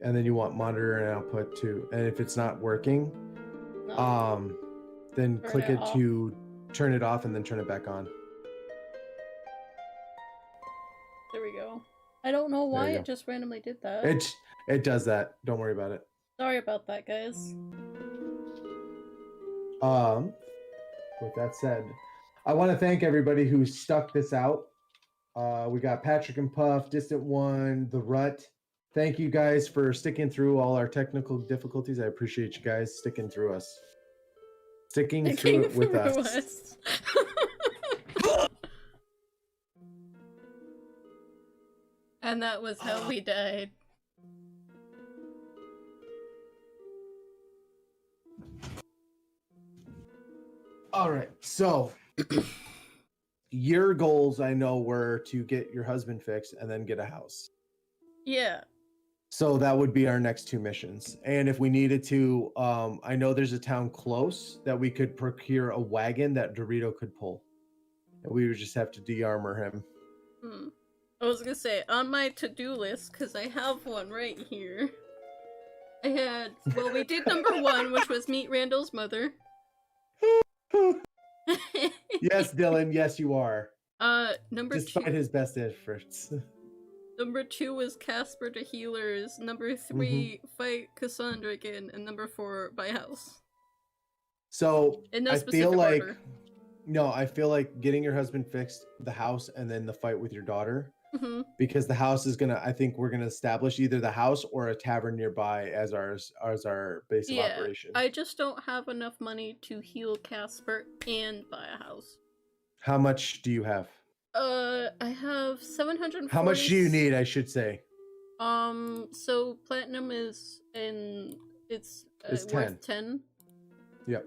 And then you want monitor and output too. And if it's not working, No. then click it to turn it off and then turn it back on. There we go. I don't know why it just randomly did that. It does that. Don't worry about it. Sorry about that, guys. With that said, I want to thank everybody who stuck this out. We got Patrick and Puff, Distant One, The Rut. Thank you guys for sticking through all our technical difficulties. I appreciate you guys sticking through us. Sticking through it with us. And that was how we died. All right, so your goals, I know, were to get your husband fixed and then get a house. Yeah. So that would be our next two missions. And if we needed to, I know there's a town close that we could procure a wagon that Dorito could pull. And we would just have to de-armor him. I was gonna say, on my to-do list, because I have one right here, I had, well, we did number 1, which was meet Randall's mother. Yes, Dylan, yes, you are. Number Despite 2, his best efforts. Number 2 was Casper to healers. Number 3, fight Cassandra again. And number 4, buy house. So, in no I specific feel like, order. No, I feel like getting your husband fixed, the house, and then the fight with your daughter. Because the house is gonna, I think we're gonna establish either the house or a tavern nearby as our base of operation. I just don't have enough money to heal Casper and buy a house. How much do you have? I have 740. How much do you need, I should say? So platinum is it's worth 10. Yep.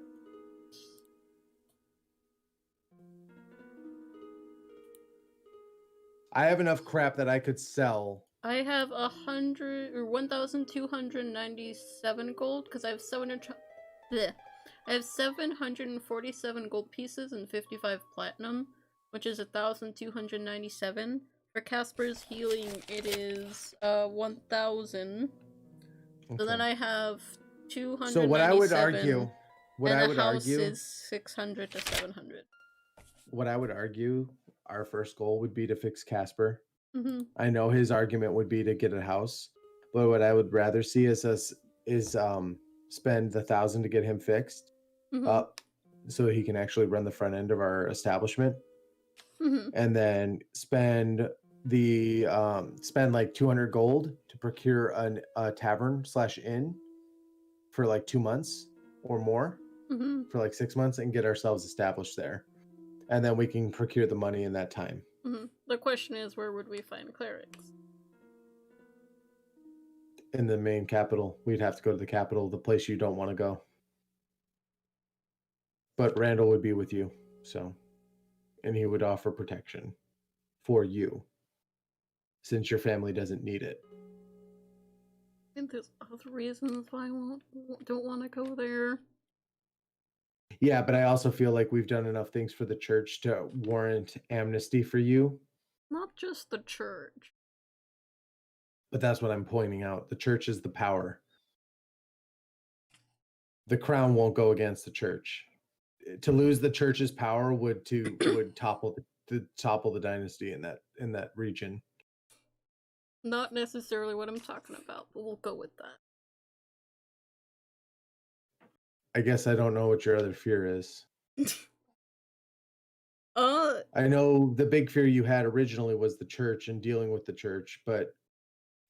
I have enough crap that I could sell. I have 1,297 gold because I have 747 gold pieces and 55 platinum, which is 1,297. For Casper's healing, it is 1,000. Okay. So then I have 297. So what I would argue, is 600 to 700. What I would argue, our first goal would be to fix Casper. I know his argument would be to get a house, but what I would rather see is us spend the 1,000 to get him fixed up, so he can actually run the front end of our establishment, and then spend like 200 gold to procure a tavern/inn for like 2 months or more, for like 6 months, and get ourselves established there. And then we can procure the money in that time. The question is, where would we find clerics? In the main capital. We'd have to go to the capital, the place you don't want to go. But Randall would be with you, so. And he would offer protection for you, since your family doesn't need it. I think there's other reasons why I don't want to go there. Yeah, but I also feel like we've done enough things for the church to warrant amnesty for you. Not just the church. But that's what I'm pointing out. The church is the power. The crown won't go against the church. To lose the church's power would topple the dynasty in that region. Not necessarily what I'm talking about, but we'll go with that. I guess I don't know what your other fear is. I know the big fear you had originally was the church and dealing with the church, but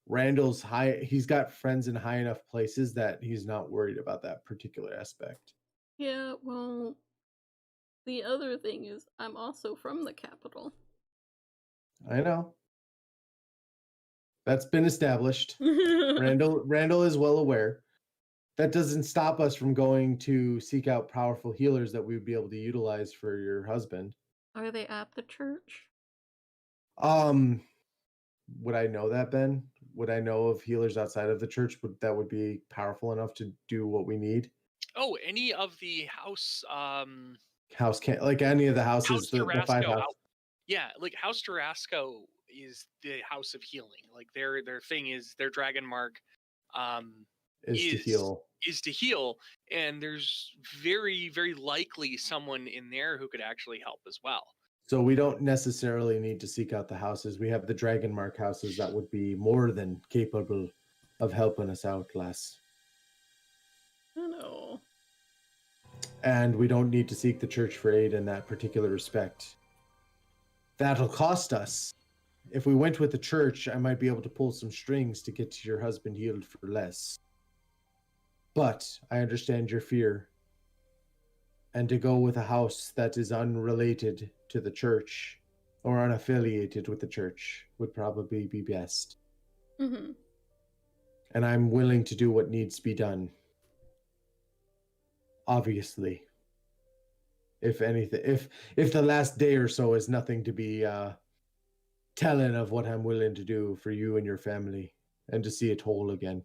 Randall's he's got friends in high enough places that he's not worried about that particular aspect. Yeah, well, the other thing is I'm also from the capital. I know. That's been established. Randall is well aware. That doesn't stop us from going to seek out powerful healers that we would be able to utilize for your husband. Are they at the church? Would I know that, Ben? Would I know of healers outside of the church that would be powerful enough to do what we need? Oh, any of the house house can't like any of the houses, the 5 houses. Yeah, like House Tarasco is the house of healing. Like their thing is their dragon mark is to heal, and there's very, very likely someone in there who could actually help as well. So we don't necessarily need to seek out the houses. We have the dragon mark houses that would be more than capable of helping us out, Les. I know. And we don't need to seek the church for aid in that particular respect. That'll cost us. If we went with the church, I might be able to pull some strings to get your husband healed for less. But I understand your fear. And to go with a house that is unrelated to the church or unaffiliated with the church would probably be best. Mm-hmm. And I'm willing to do what needs to be done. Obviously. If anything, if the last day or so is nothing to be telling of what I'm willing to do for you and your family and to see it whole again.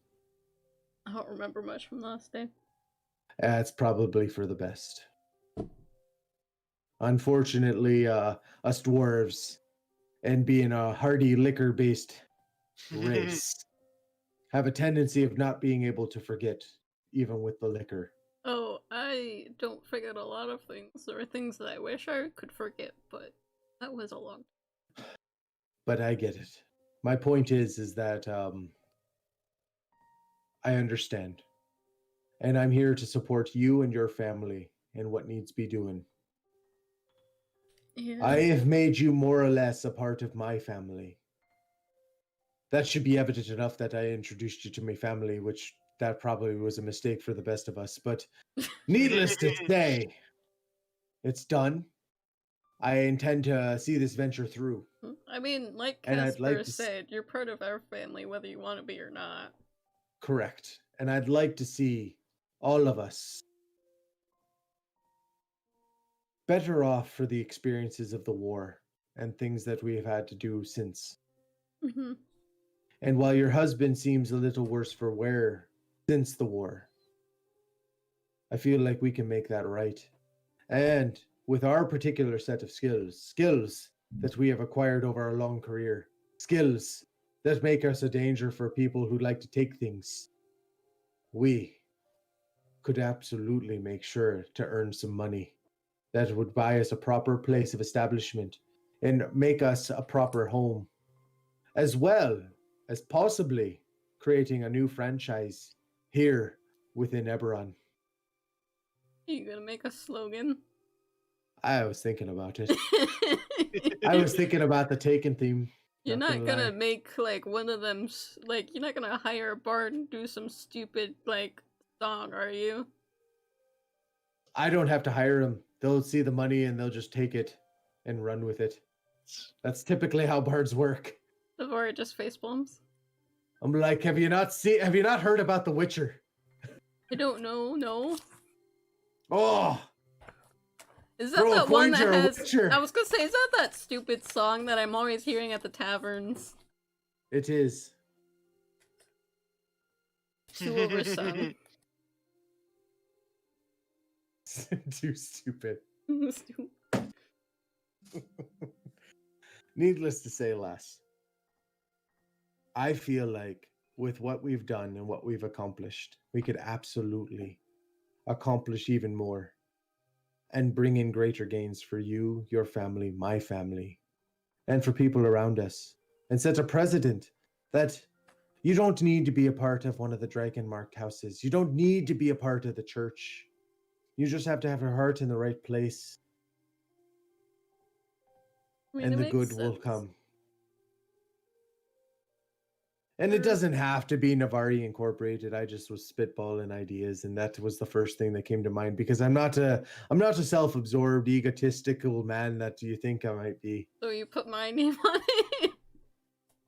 I don't remember much from last day. It's probably for the best. Unfortunately, us dwarves, and being a hardy liquor-based race, have a tendency of not being able to forget, even with the liquor. Oh, I don't forget a lot of things. There are things that I wish I could forget, but that was a long time. But I get it. My point is that I understand. And I'm here to support you and your family in what needs to be doing. Yeah. I have made you more or less a part of my family. That should be evident enough that I introduced you to my family, which that probably was a mistake for the best of us. But needless to say, it's done. I intend to see this venture through. I mean, like Casper said, you're part of our family, whether you want to be or not. Correct. And I'd like to see all of us better off for the experiences of the war and things that we have had to do since. Mm-hmm. And while your husband seems a little worse for wear since the war, I feel like we can make that right. And with our particular set of skills that we have acquired over a long career, skills that make us a danger for people who like to take things, we could absolutely make sure to earn some money that would buy us a proper place of establishment and make us a proper home, as well as possibly creating a new franchise here within Eberron. Are you gonna make a slogan? I was thinking about it. I was thinking about the Taken theme. You're not gonna make, like, one of them, like, you're not gonna hire a bard and do some stupid, like, song, are you? I don't have to hire them. They'll see the money and they'll just take it and run with it. That's typically how bards work. The bard just facepalms? I'm like, have you not heard about The Witcher? I don't know, no. Oh! Is that that one that has... I was gonna say, is that stupid song that I'm always hearing at the taverns? It is. Two over some. Too stupid. Needless to say, Les, I feel like with what we've done and what we've accomplished, we could absolutely accomplish even more and bring in greater gains for you, your family, my family, and for people around us, and set a precedent that you don't need to be a part of one of the dragon-marked houses. You don't need to be a part of the church. You just have to have your heart in the right place. I mean, and the good will come. And it doesn't have to be Navari Incorporated. I just was spitballing ideas, and that was the first thing that came to mind, because I'm not a self-absorbed, egotistical man that you think I might be. So you put my name on it?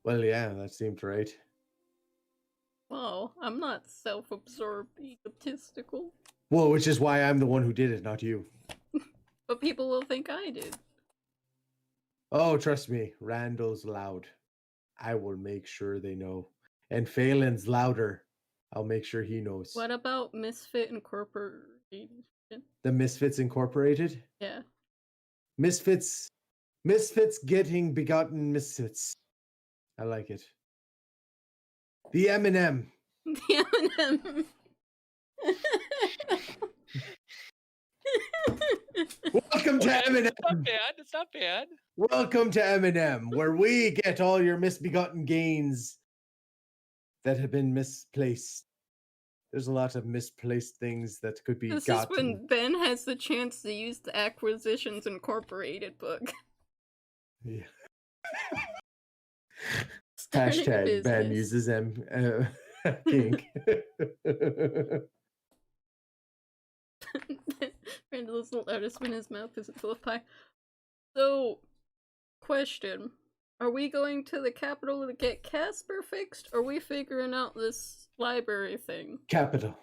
Well, yeah, that seemed right. Well, I'm not self-absorbed, egotistical. Well, which is why I'm the one who did it, not you. But people will think I did. Oh, trust me, Randall's loud. I will make sure they know. And Phelan's louder. I'll make sure he knows. What about Misfit Incorporated? The Misfits Incorporated? Yeah. Misfits getting begotten misfits. I like it. The M&M. The M&M. Welcome to M&M. It's not bad. It's not bad. Welcome to M&M, where we get all your misbegotten gains that have been misplaced. There's a lot of misplaced things that could be This gotten. is when Ben has the chance to use the Acquisitions Incorporated book. Yeah. Starting Hashtag Ben business. uses kink. Randall doesn't let us spin his mouth because it's full of pie. So, question. Are we going to the capital to get Casper fixed, or are we figuring out this library thing? Capital.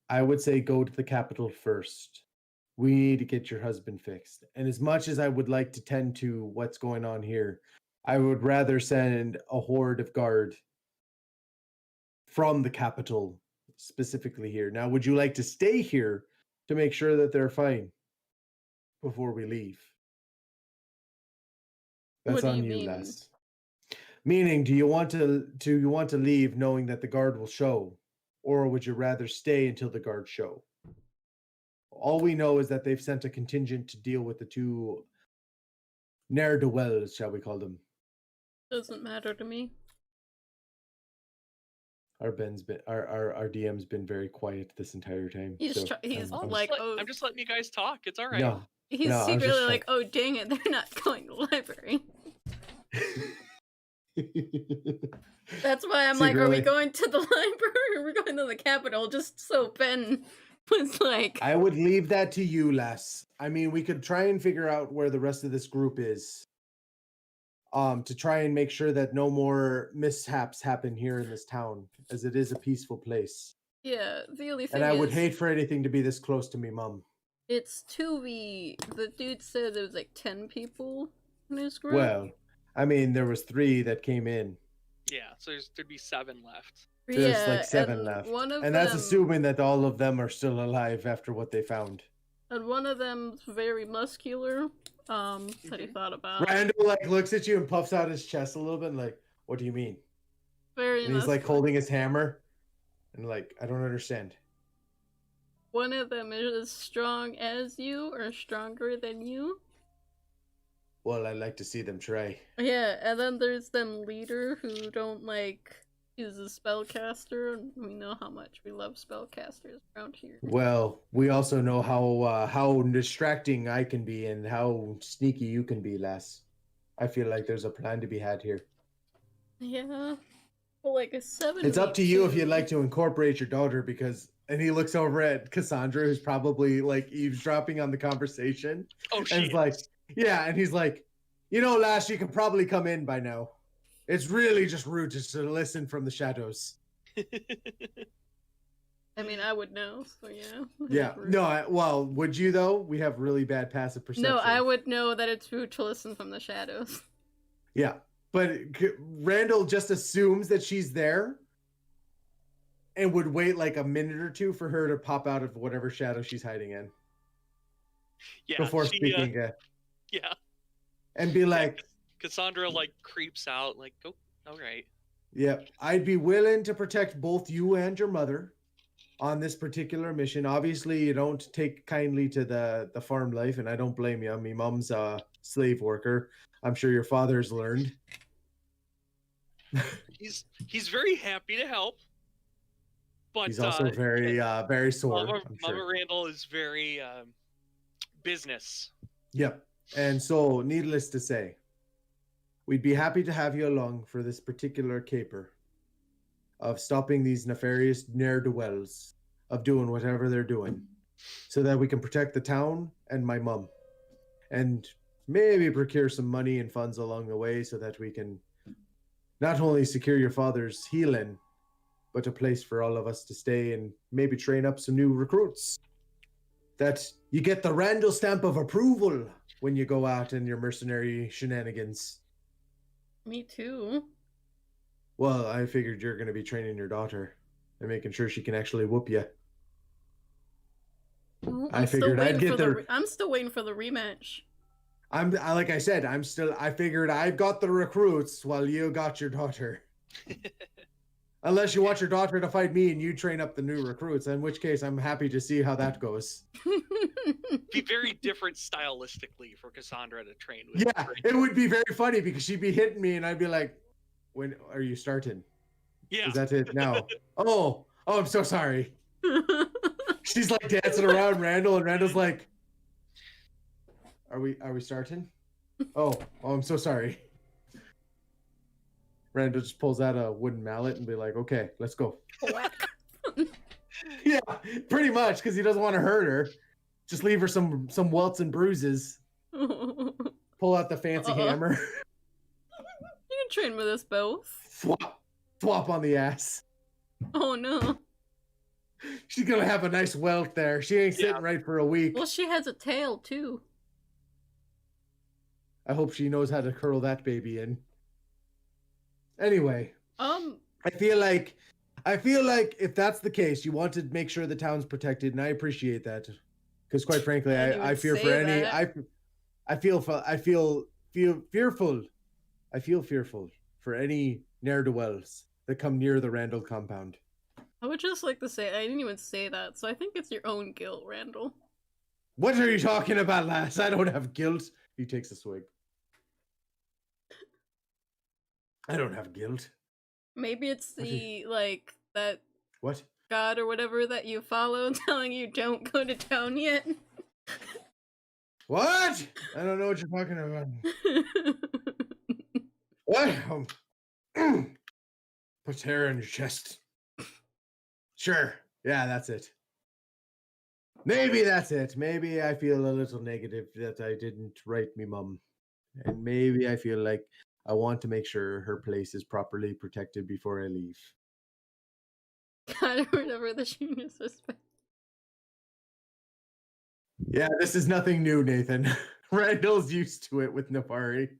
I would say go to the capital first. We need to get your husband fixed. And as much as I would like to tend to what's going on here, I would rather send a horde of guard from the capital, specifically here. Now, would you like to stay here to make sure that they're fine before we leave? That's on you, Les. Meaning, do you want to leave knowing that the guard will show, or would you rather stay until the guard show? All we know is that they've sent a contingent to deal with the two ne'er-do-wells, shall we call them? Doesn't matter to me. Our DM's been very quiet this entire time. He's I'm just letting you guys talk. It's all right. No, he's secretly like, oh dang it, they're not going to the library. That's why I'm like, are we going to the library or are we going to the capital? Just so Ben was like, I would leave that to you, Les. I mean, we could try and figure out where the rest of this group is. To try and make sure that no more mishaps happen here in this town, as it is a peaceful place. Yeah, the only thing and I would hate for anything to be this close to me, Mom. It's 2v. The dude said there was like 10 people in his group. Well, I mean, there was 3 that came in. Yeah, so there'd be 7 left. There's like 7 left. And that's assuming that all of them are still alive after what they found. And one of them's very muscular. That he thought about. Randall like looks at you and puffs out his chest a little bit and like, what do you mean? Very And he's like holding his hammer and like, I don't understand. One of them is as strong as you or stronger than you. Well, I'd like to see them try. Yeah, and then there's them leader who don't like use a spellcaster, and we know how much we love spellcasters around here. Well, we also know how distracting I can be and how sneaky you can be, Les. I feel like there's a plan to be had here. Yeah. Well, like a 7. It's up to you if you'd like to incorporate your daughter and he looks over at Cassandra, who's probably like eavesdropping on the conversation. Oh, shit. And he's like, yeah, and he's like, you know, Lass, you can probably come in by now. It's really just rude just to listen from the shadows. I mean, I would know, so yeah. Yeah, no, well, would you though? We have really bad passive perception. No, I would know that it's rude to listen from the shadows. Yeah, but Randall just assumes that she's there and would wait like a minute or two for her to pop out of whatever shadow she's hiding in. Yeah, before speaking. Yeah. And be like... Cassandra like creeps out like, oh, all right. Yeah, I'd be willing to protect both you and your mother on this particular mission. Obviously, you don't take kindly to the farm life, and I don't blame you. My mom's a slave worker. I'm sure your father's learned. He's very happy to help, but he's also very sore. Mama Randall is very business. Yep, and so needless to say, we'd be happy to have you along for this particular caper of stopping these nefarious ne'er-do-wells, of doing whatever they're doing, so that we can protect the town and my mum. And maybe procure some money and funds along the way so that we can not only secure your father's healing, but a place for all of us to stay and maybe train up some new recruits. That you get the Randall stamp of approval when you go out in your mercenary shenanigans. Me too. Well, I figured you're going to be training your daughter and making sure she can actually whoop you. Well, I figured I'd get there. I'm still waiting for the rematch. like I said, I figured I've got the recruits while you got your daughter. Unless you want your daughter to fight me and you train up the new recruits, in which case I'm happy to see how that goes. Be very different stylistically for Cassandra to train with. Yeah, it would be very funny because she'd be hitting me and I'd be like, when are you starting? Yeah. Is that it now? Oh, I'm so sorry. She's like dancing around Randall, and Randall's like, are we starting? Oh, I'm so sorry. Randall just pulls out a wooden mallet and be like, okay, let's go. Yeah, pretty much, because he doesn't want to hurt her. Just leave her some welts and bruises. Pull out the fancy hammer. You can train with us both. Swap on the ass. Oh no. She's gonna have a nice welt there. She ain't sitting right for a week. Well, she has a tail too. I hope she knows how to curl that baby in. Anyway, I feel like if that's the case, you want to make sure the town's protected, and I appreciate that. Because quite frankly, I fear for any I feel fearful for any ne'er-do-wells that come near the Randall compound. I would just like to say, I didn't even say that, so I think it's your own guilt, Randall. What are you talking about, lass? I don't have guilt. He takes a swig. I don't have guilt. Maybe it's like, that... What? God or whatever that you follow telling you don't go to town yet. What? I don't know what you're talking about. What? Put hair on your chest. Sure. Yeah, that's it. Maybe that's it. Maybe I feel a little negative that I didn't write me mum. And maybe I feel like I want to make sure her place is properly protected before I leave. God or whatever the junior suspect. Yeah, this is nothing new, Nathan. Randall's used to it with Nafari.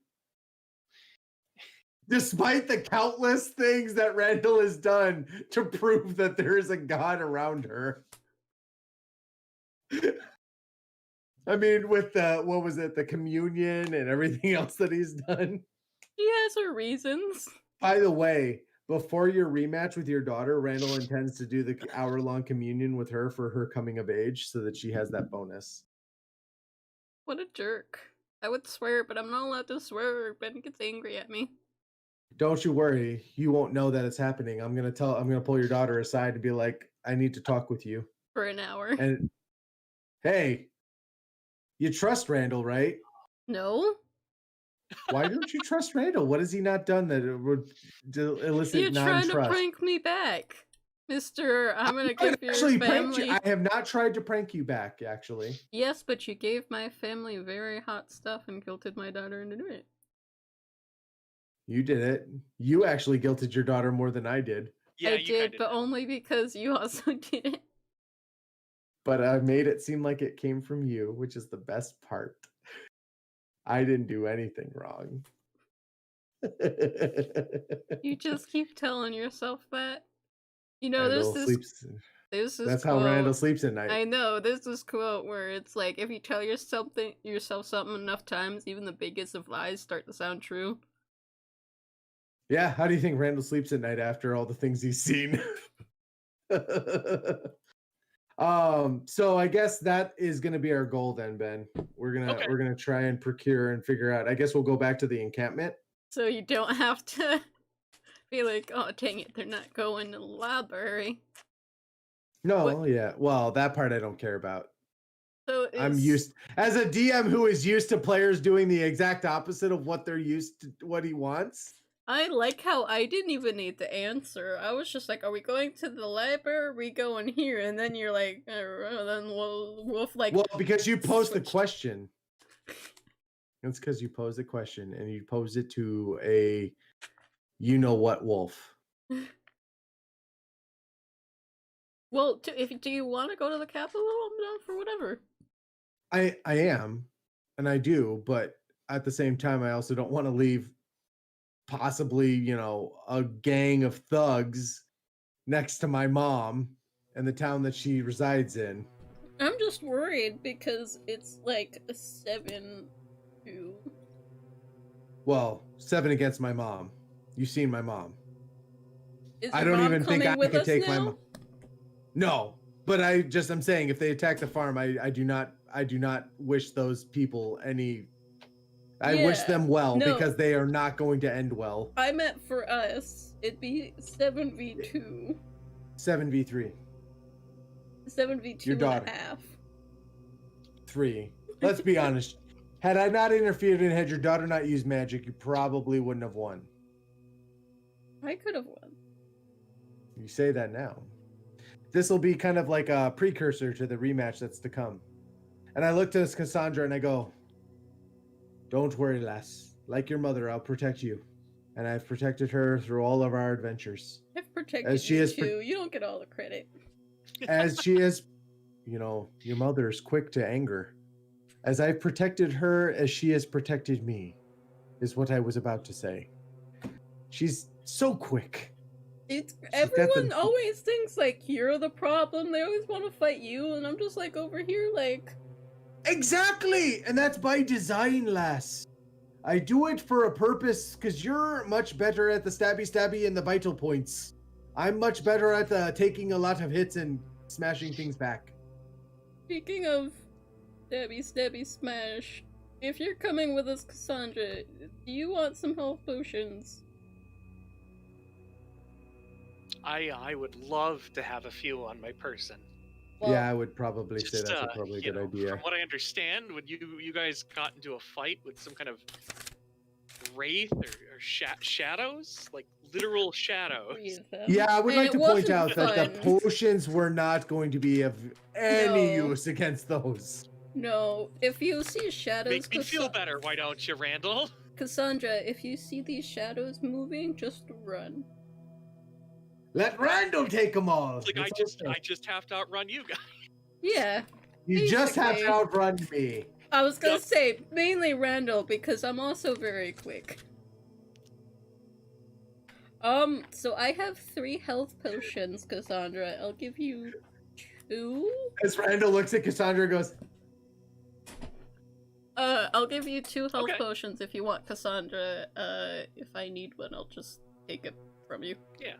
Despite the countless things that Randall has done to prove that there is a god around her. I mean, with the communion and everything else that he's done. He has her reasons. By the way, before your rematch with your daughter, Randall intends to do the hour-long communion with her for her coming of age so that she has that bonus. What a jerk. I would swear, but I'm not allowed to swear or Ben gets angry at me. Don't you worry. You won't know that it's happening. I'm going to pull your daughter aside and be like, I need to talk with you. For an hour. And hey, you trust Randall, right? No. Why don't you trust Randall? What has he not done that would elicit non-trust? You're trying to prank me back, Mr. I'm gonna give your family... I have not tried to prank you back, actually. Yes, but you gave my family very hot stuff and guilted my daughter into doing it. You did it. You actually guilted your daughter more than I did. Yeah, I did, but only because you also did it. But I made it seem like it came from you, which is the best part. I didn't do anything wrong. You just keep telling yourself that. You know, there's this That's quote, how Randall sleeps at night. I know, there's this quote where it's like, if you tell yourself something enough times, even the biggest of lies start to sound true. Yeah, how do you think Randall sleeps at night after all the things he's seen? So I guess that is going to be our goal then, Ben. We're gonna try and procure and figure out. I guess we'll go back to the encampment. So you don't have to be like, oh dang it, they're not going to the library. No, yeah. Well, that part I don't care about. So I'm used as a DM who is used to players doing the exact opposite of what they're used to, what he wants. I like how I didn't even need the answer. I was just like, are we going to the library or are we going here? And then you're like, then we'll like... Well, because you posed the question. It's because you posed the question and you posed it to a you-know-what wolf. Well, do you want to go to the capital? I'm down for whatever. I am, and I do, but at the same time, I also don't want to leave possibly, a gang of thugs next to my mom and the town that she resides in. I'm just worried because it's like 7 2. Well, 7 against my mom. You've seen my mom. Is I your don't mom even think coming I with could us take my now? mom. No, but I'm saying if they attack the farm, I do not wish those people any. I wish Yeah, them well no. because they are not going to end well. I meant for us, it'd be 7v2. 7v3. 7v2 Your and daughter. a half. 3. Let's be honest. Had I not interfered and had your daughter not used magic, you probably wouldn't have won. I could have won. You say that now. This will be kind of like a precursor to the rematch that's to come. And I look to Cassandra and I go, don't worry, lass. Like your mother, I'll protect you. And I've protected her through all of our adventures. I've protected you too. You don't get all the credit. As she is, your mother is quick to anger. As I've protected her, as she has protected me, is what I was about to say. She's so quick. Everyone always thinks like you're the problem. They always want to fight you, and I'm just like over here like. Exactly! And that's by design, lass. I do it for a purpose, because you're much better at the stabby and the vital points. I'm much better at the taking a lot of hits and smashing things back. Speaking of stabby smash, if you're coming with us, Cassandra, do you want some health potions? I would love to have a few on my person. Well, yeah, I would probably say that's probably a good idea. From what I understand, when you guys got into a fight with some kind of wraith or shadows, like literal shadows. Yeah, I would like to point out that the potions were not going to be of any use against those. No, if you see shadows, makes me feel better. Why don't you, Randall? Cassandra, if you see these shadows moving, just run. Let Randall take them all. It's like I just have to outrun you guys. Yeah. You just have to outrun me. I was gonna say mainly Randall because I'm also very quick. So I have 3 health potions, Cassandra. I'll give you 2. As Randall looks at Cassandra and goes, I'll give you 2 health potions if you want, Cassandra. If I need one, I'll just take it from you. Yeah.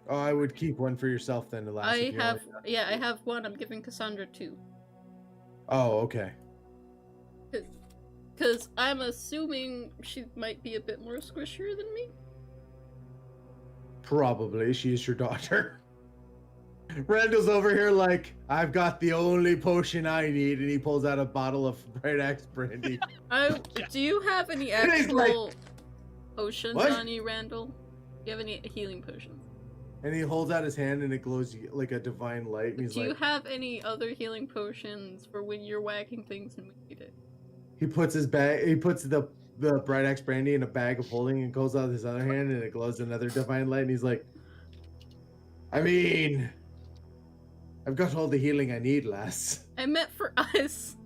Oh, I would keep one for yourself then, Elias. I have 1. I'm giving Cassandra 2. Oh, okay. Because I'm assuming she might be a bit more squishier than me? Probably. She's your daughter. Randall's over here like, I've got the only potion I need, and he pulls out a bottle of Bright Axe brandy. Do you have any actual potions on you, Randall? Do you have any healing potions? And he holds out his hand and it glows like a divine light. And he's Do you have any other healing potions for when you're whacking things and we need it? He puts the Bright Axe brandy in a bag of holding and goes out his other hand and it glows another divine light. And he's like, I mean, I've got all the healing I need, lass. I meant for us.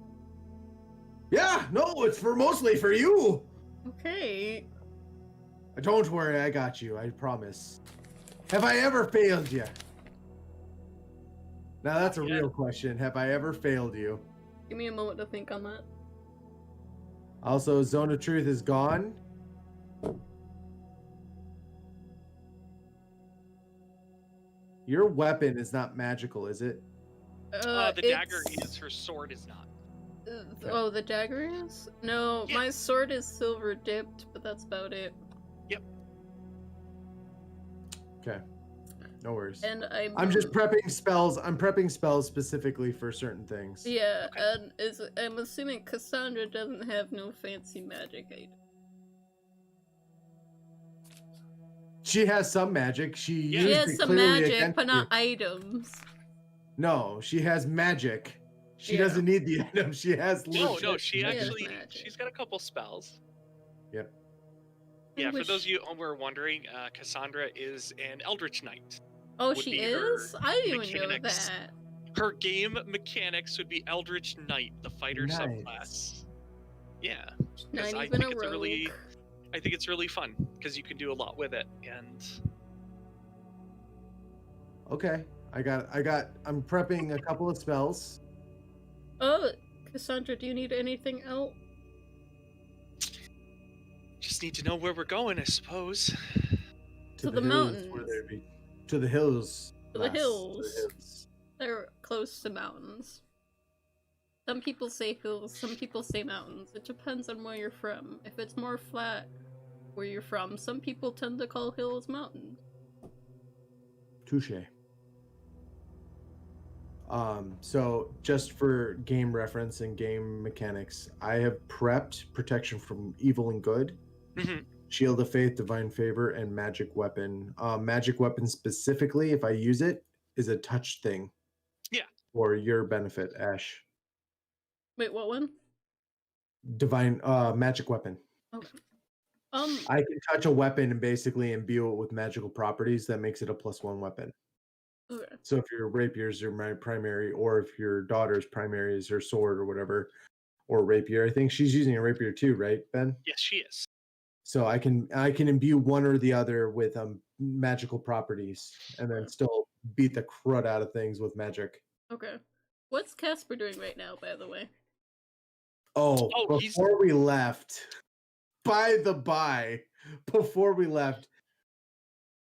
Yeah, no, it's mostly for you. Okay. Don't worry, I got you. I promise. Have I ever failed you? Now that's a real question. Have I ever failed you? Give me a moment to think on that. Also, Zone of Truth is gone. Your weapon is not magical, is it? The dagger is, her sword is not. Oh, the dagger is? No, my sword is silver dipped, but that's about it. Yep. Okay. No worries. And I'm just prepping spells. I'm prepping spells specifically for certain things. Yeah, and I'm assuming Cassandra doesn't have no fancy magic item. She has some magic. She has some magic, but not items. No, she has magic. She doesn't need the item. She has legit. No, she's got a couple spells. Yep. Yeah, for those of you who are wondering, Cassandra is an Eldritch Knight. Oh, she is? I didn't even know that. Her game mechanics would be Eldritch Knight, the fighter subclass. Yeah. Not even a rogue. I think it's really fun because you can do a lot with it, and. Okay, I'm prepping a couple of spells. Oh, Cassandra, do you need anything else? just need to know where we're going, I suppose. To the mountains. To the hills. To the hills. They're close to mountains. Some people say hills, some people say mountains. It depends on where you're from. If it's more flat where you're from, some people tend to call hills mountains. Touche. So just for game reference and game mechanics, I have prepped protection from evil and good, shield of faith, divine favor, and magic weapon. Magic weapon specifically, if I use it, is a touch thing. Yeah. For your benefit, Ash. Wait, what one? Divine magic weapon. Okay. I can touch a weapon and basically imbue it with magical properties that makes it a +1 weapon. Okay. So if your rapier is your primary, or if your daughter's primary is her sword or whatever, or rapier, I think she's using a rapier too, right, Ben? Yes, she is. So I can imbue one or the other with magical properties, and then still beat the crud out of things with magic. Okay. What's Casper doing right now, by the way? Before we left, before we left,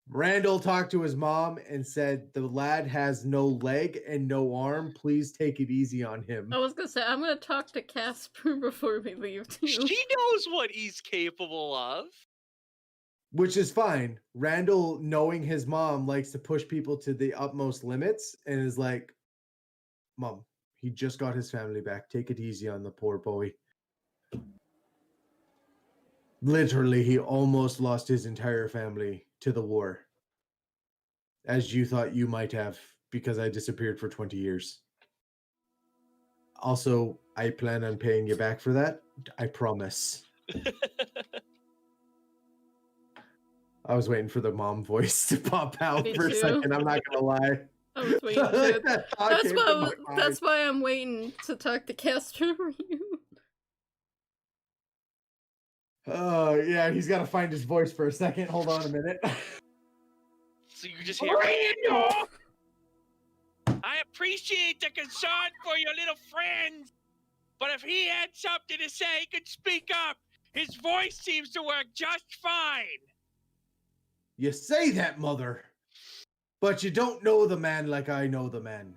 Randall talked to his mom and said, the lad has no leg and no arm. Please take it easy on him. I was gonna say, I'm gonna talk to Casper before we leave too. She knows what he's capable of. Which is fine. Randall, knowing his mom, likes to push people to the utmost limits and is like, Mom, he just got his family back. Take it easy on the poor boy. Literally, he almost lost his entire family to the war. As you thought you might have, because I disappeared for 20 years. Also, I plan on paying you back for that. I promise. I was waiting for the mom voice to pop out for a second. I'm not going to lie. I was waiting to. That's why I'm waiting to talk to Casper for you. Oh, yeah, he's got to find his voice for a second. Hold on a minute. So you just hear, Randall! I appreciate the concern for your little friends, but if he had something to say, he could speak up. His voice seems to work just fine. You say that, Mother, but you don't know the man like I know the man.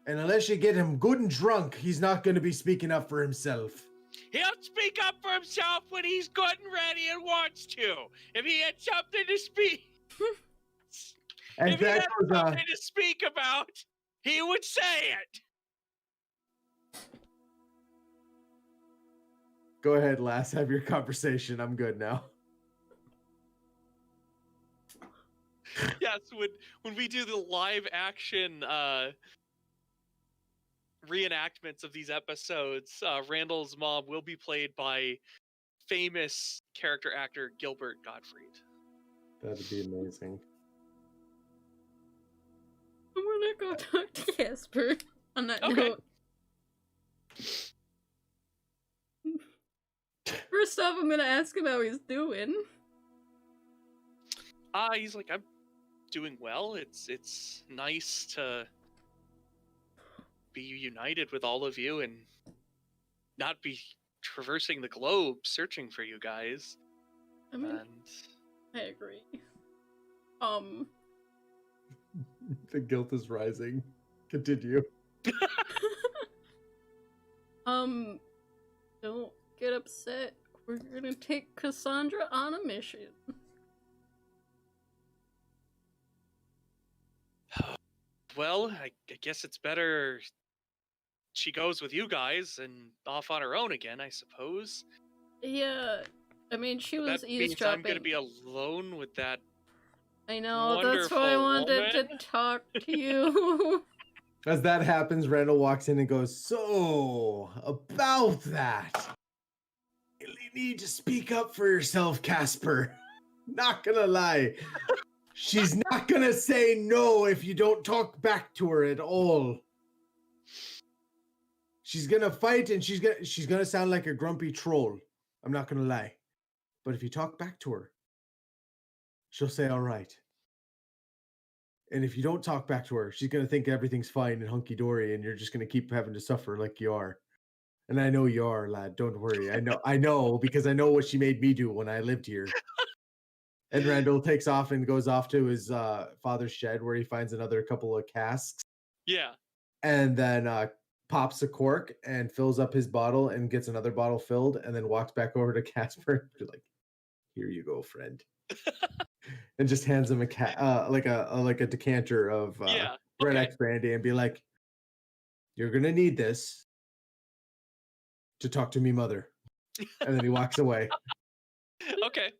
And unless you get him good and drunk, he's not going to be speaking up for himself. He'll speak up for himself when he's good and ready and wants to. If he had something to speak... And if he had something to speak about, he would say it. Go ahead, Lass. Have your conversation. I'm good now. Yes, when we do the live action reenactments of these episodes, Randall's mom will be played by famous character actor Gilbert Gottfried. That'd be amazing. I'm gonna go talk to Casper on that note. First off, I'm gonna ask him how he's doing. He's like, I'm doing well. It's nice to be united with all of you and not be traversing the globe searching for you guys. I mean, I agree. The guilt is rising. Continue. Don't get upset. We're gonna take Cassandra on a mission. Well, I guess it's better she goes with you guys and off on her own again, I suppose. Yeah, I mean, she was that eavesdropping. Means I'm gonna be alone with that. I know, that's why I wanted to talk to you. As that happens, Randall walks in and goes, so, about that. You need to speak up for yourself, Casper. Not gonna lie. She's not gonna say no if you don't talk back to her at all. She's gonna fight and she's gonna sound like a grumpy troll. I'm not gonna lie. But if you talk back to her, she'll say all right. And if you don't talk back to her, she's gonna think everything's fine and hunky-dory and you're just gonna keep having to suffer like you are. And I know you are, lad. Don't worry. I know because I know what she made me do when I lived here. And Randall takes off and goes off to his father's shed where he finds another couple of casks. Yeah. And then pops a cork and fills up his bottle and gets another bottle filled and then walks back over to Casper. Like, here you go, friend. And just hands him like a decanter of Red X brandy and be like, you're gonna need this to talk to me mother. And then he walks away. Okay.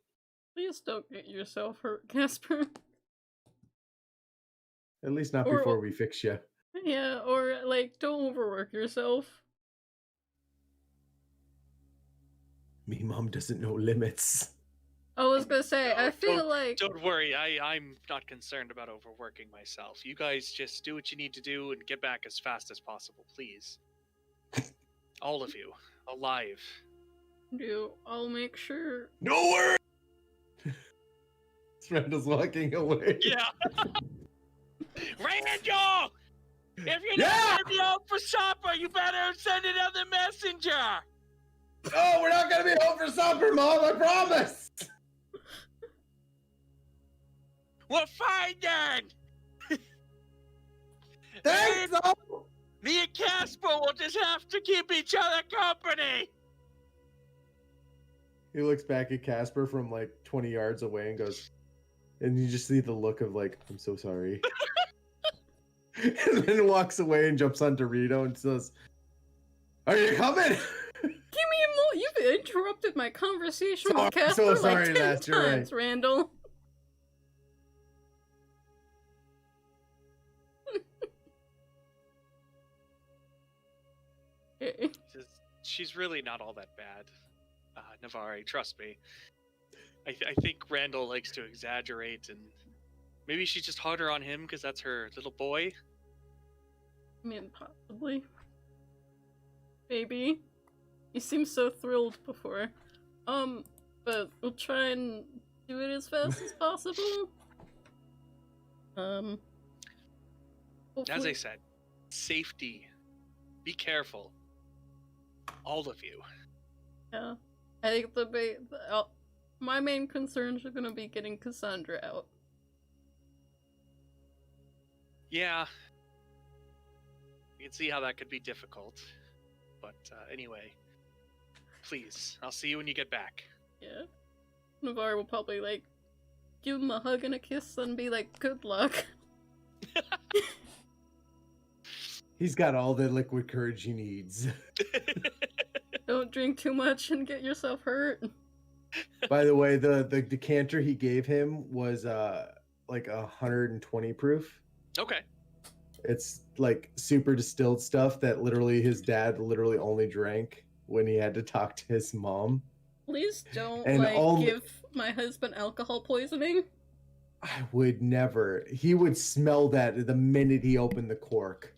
Please don't get yourself hurt, Casper. At least not before we fix you. Yeah, or like, don't overwork yourself. Me mom doesn't know limits. I was gonna say, I feel like... Don't worry, I'm not concerned about overworking myself. You guys just do what you need to do and get back as fast as possible, please. All of you. Alive. I'll make sure... No worries! Randall's walking away. Yeah! Randall! If you're not gonna be home for supper, you better send another messenger! Oh, we're not gonna be home for supper, Mom, I promise! Well, fine then! Thanks, Mom! Me and Casper will just have to keep each other company! He looks back at Casper from like 20 yards away and goes, and you just see the look of like, I'm so sorry. And then walks away and jumps on Dorito and says, are you coming? Give me a moment. You've interrupted my conversation with Casper so sorry, like 10 Last, you're times, right. Randall. She's really not all that bad. Navari, trust me. I think Randall likes to exaggerate, and maybe she's just harder on him because that's her little boy. I mean, possibly. Maybe. He seemed so thrilled before. But we'll try and do it as fast as possible. As Hopefully... I said, safety. Be careful. All of you. Yeah. I think my main concerns are gonna be getting Cassandra out. Yeah. You can see how that could be difficult. But anyway, please, I'll see you when you get back. Yeah. Navarre will probably, like, give him a hug and a kiss and be like, good luck. He's got all the liquid courage he needs. Don't drink too much and get yourself hurt. By the way, the decanter he gave him was like 120 proof. Okay. It's like super distilled stuff that literally his dad literally only drank when he had to talk to his mom. Please don't And give my husband alcohol poisoning. I would never. He would smell that the minute he opened the cork.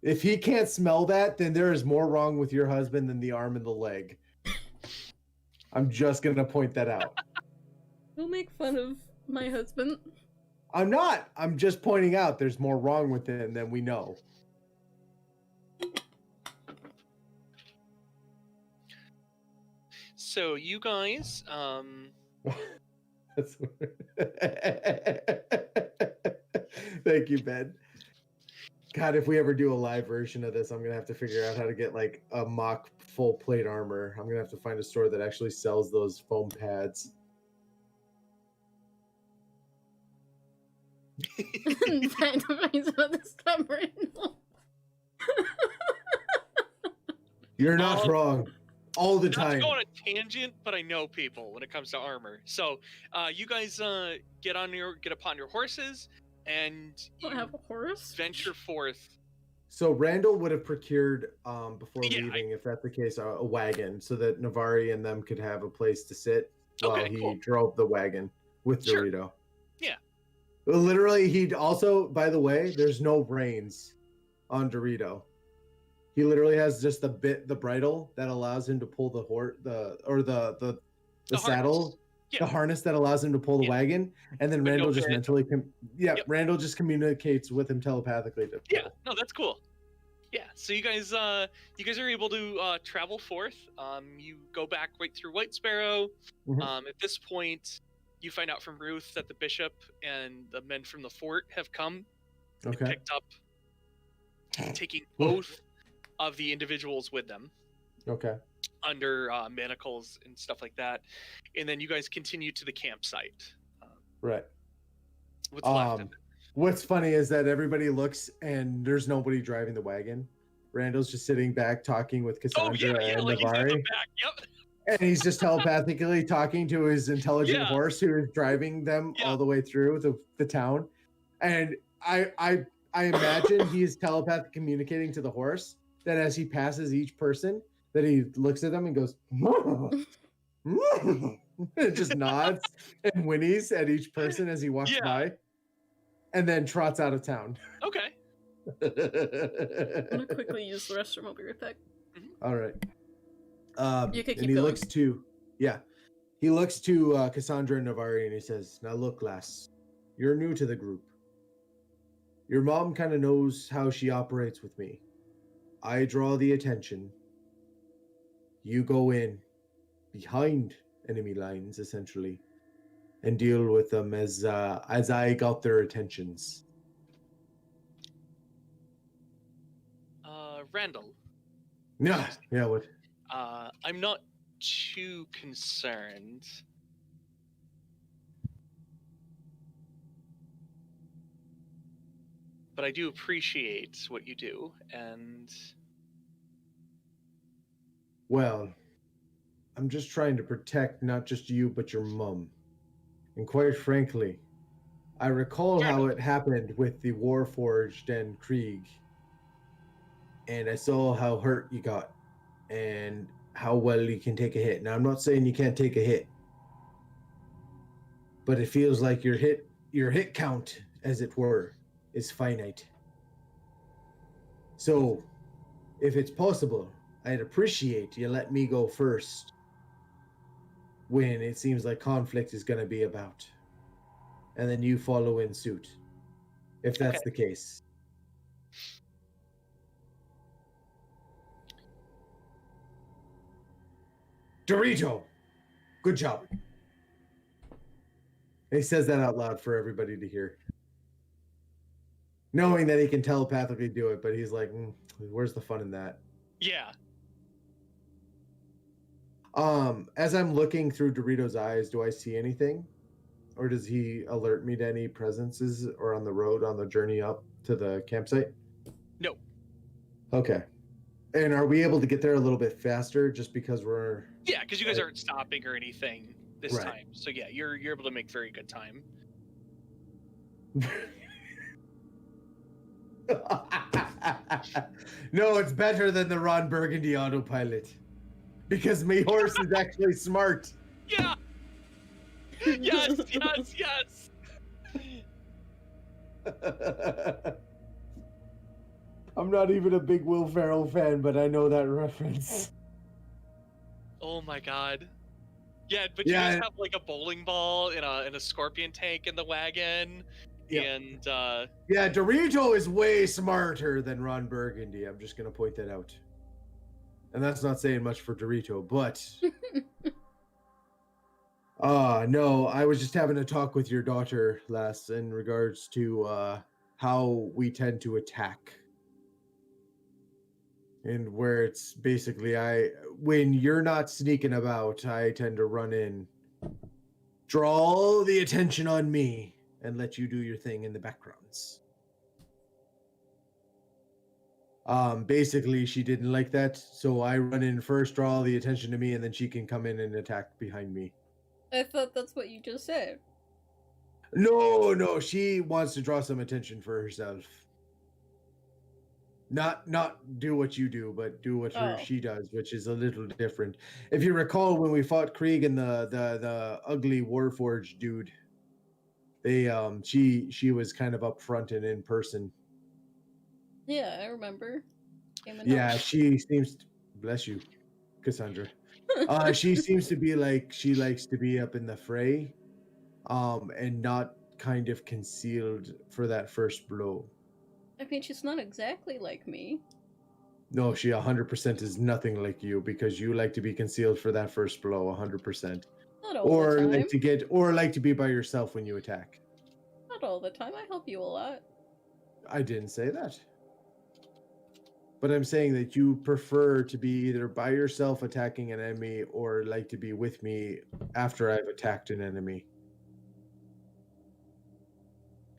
If he can't smell that, then there is more wrong with your husband than the arm and the leg. I'm just gonna point that out. Don't make fun of my husband. I'm not. I'm just pointing out there's more wrong with him than we know. So you guys, That's Thank you, Ben. God, if we ever do a live version of this, I'm gonna have to figure out how to get like a mock full plate armor. I'm gonna have to find a store that actually sells those foam pads. You're not wrong. All the time. Not to go on a tangent, but I know people when it comes to armor. So, you guys get upon your horses, and you don't have a horse. Venture forth. So Randall would have procured before leaving, if that's the case, a wagon so that Navari and them could have a place to sit while he drove the wagon with Dorito. Yeah. Literally, he'd also, by the way, there's no reins on Dorito. He literally has just the bridle that allows him to pull the saddle, the harness that allows him to pull the wagon, and then Randall just mentally, Randall just communicates with him telepathically. Yeah, no, that's cool. Yeah, so you guys are able to travel forth. You go back right through White Sparrow. Mhm. At this point, you find out from Ruth that the bishop and the men from the fort have come and Okay. picked up, taking both of the individuals with them. Okay. Under manacles and stuff like that, and then you guys continue to the campsite. Right. What's left of it? What's funny is that everybody looks and there's nobody driving the wagon. Randall's just sitting back talking with Cassandra and like he's in the Navari. back. Yep. And he's just telepathically talking to his intelligent horse who is driving them all the way through the town. And I imagine he's telepathically communicating to the horse that as he passes each person, that he looks at them and goes, and just nods and whinnies at each person as he walks by, and then trots out of town. Okay. I'm gonna quickly use the restroom. I'll be right back. All right. You can keep and he going. looks to Cassandra and Navari and he says, "Now look, lass, you're new to the group. Your mom kind of knows how she operates with me. I draw the attention. You go in behind enemy lines, essentially, and deal with them as I got their attentions." Randall. Yeah, what? I'm not too concerned. But I do appreciate what you do, and... Well, I'm just trying to protect not just you, but your mum. And quite frankly, I recall how it happened with the Warforged and Krieg. And I saw how hurt you got, and how well you can take a hit. Now, I'm not saying you can't take a hit, but it feels like your hit count, as it were, is finite. So, if it's possible, I'd appreciate you let me go first when it seems like conflict is going to be about, and then you follow in suit, if that's the case. Dorito, good job. He says that out loud for everybody to hear, knowing that he can telepathically do it, but he's like, where's the fun in that? Yeah. As I'm looking through Dorito's eyes, do I see anything? Or does he alert me to any presences or on the road on the journey up to the campsite? No. Okay. And are we able to get there a little bit faster just because we're... Yeah, because you guys aren't stopping or anything this time. So yeah, you're able to make very good time. No, it's better than the Ron Burgundy autopilot. Because my horse is actually smart. Yeah! Yes! I'm not even a big Will Ferrell fan, but I know that reference. Oh my god. Yeah, but you guys have like a bowling ball and a scorpion tank in the wagon. Yeah. And yeah, Dorito is way smarter than Ron Burgundy. I'm just gonna point that out. And that's not saying much for Dorito, but no, I was just having a talk with your daughter last in regards to how we tend to attack. And where it's basically when you're not sneaking about, I tend to run in, draw the attention on me, and let you do your thing in the backgrounds. Basically, she didn't like that, so I run in first, draw all the attention to me, and then she can come in and attack behind me. I thought that's what you just said. No, she wants to draw some attention for herself. Not do what you do, but do what she does, which is a little different. If you recall, when we fought Krieg and the ugly Warforged dude, she was kind of up front and in person. Yeah, I remember. Yeah, she seems to, bless you, Cassandra. She seems to be like she likes to be up in the fray, and not kind of concealed for that first blow. I mean, she's not exactly like me. No, she 100% is nothing like you because you like to be concealed for that first blow 100%. Not all the time. Like to be by yourself when you attack. Not all the time. I help you a lot. I didn't say that. But I'm saying that you prefer to be either by yourself attacking an enemy or like to be with me after I've attacked an enemy.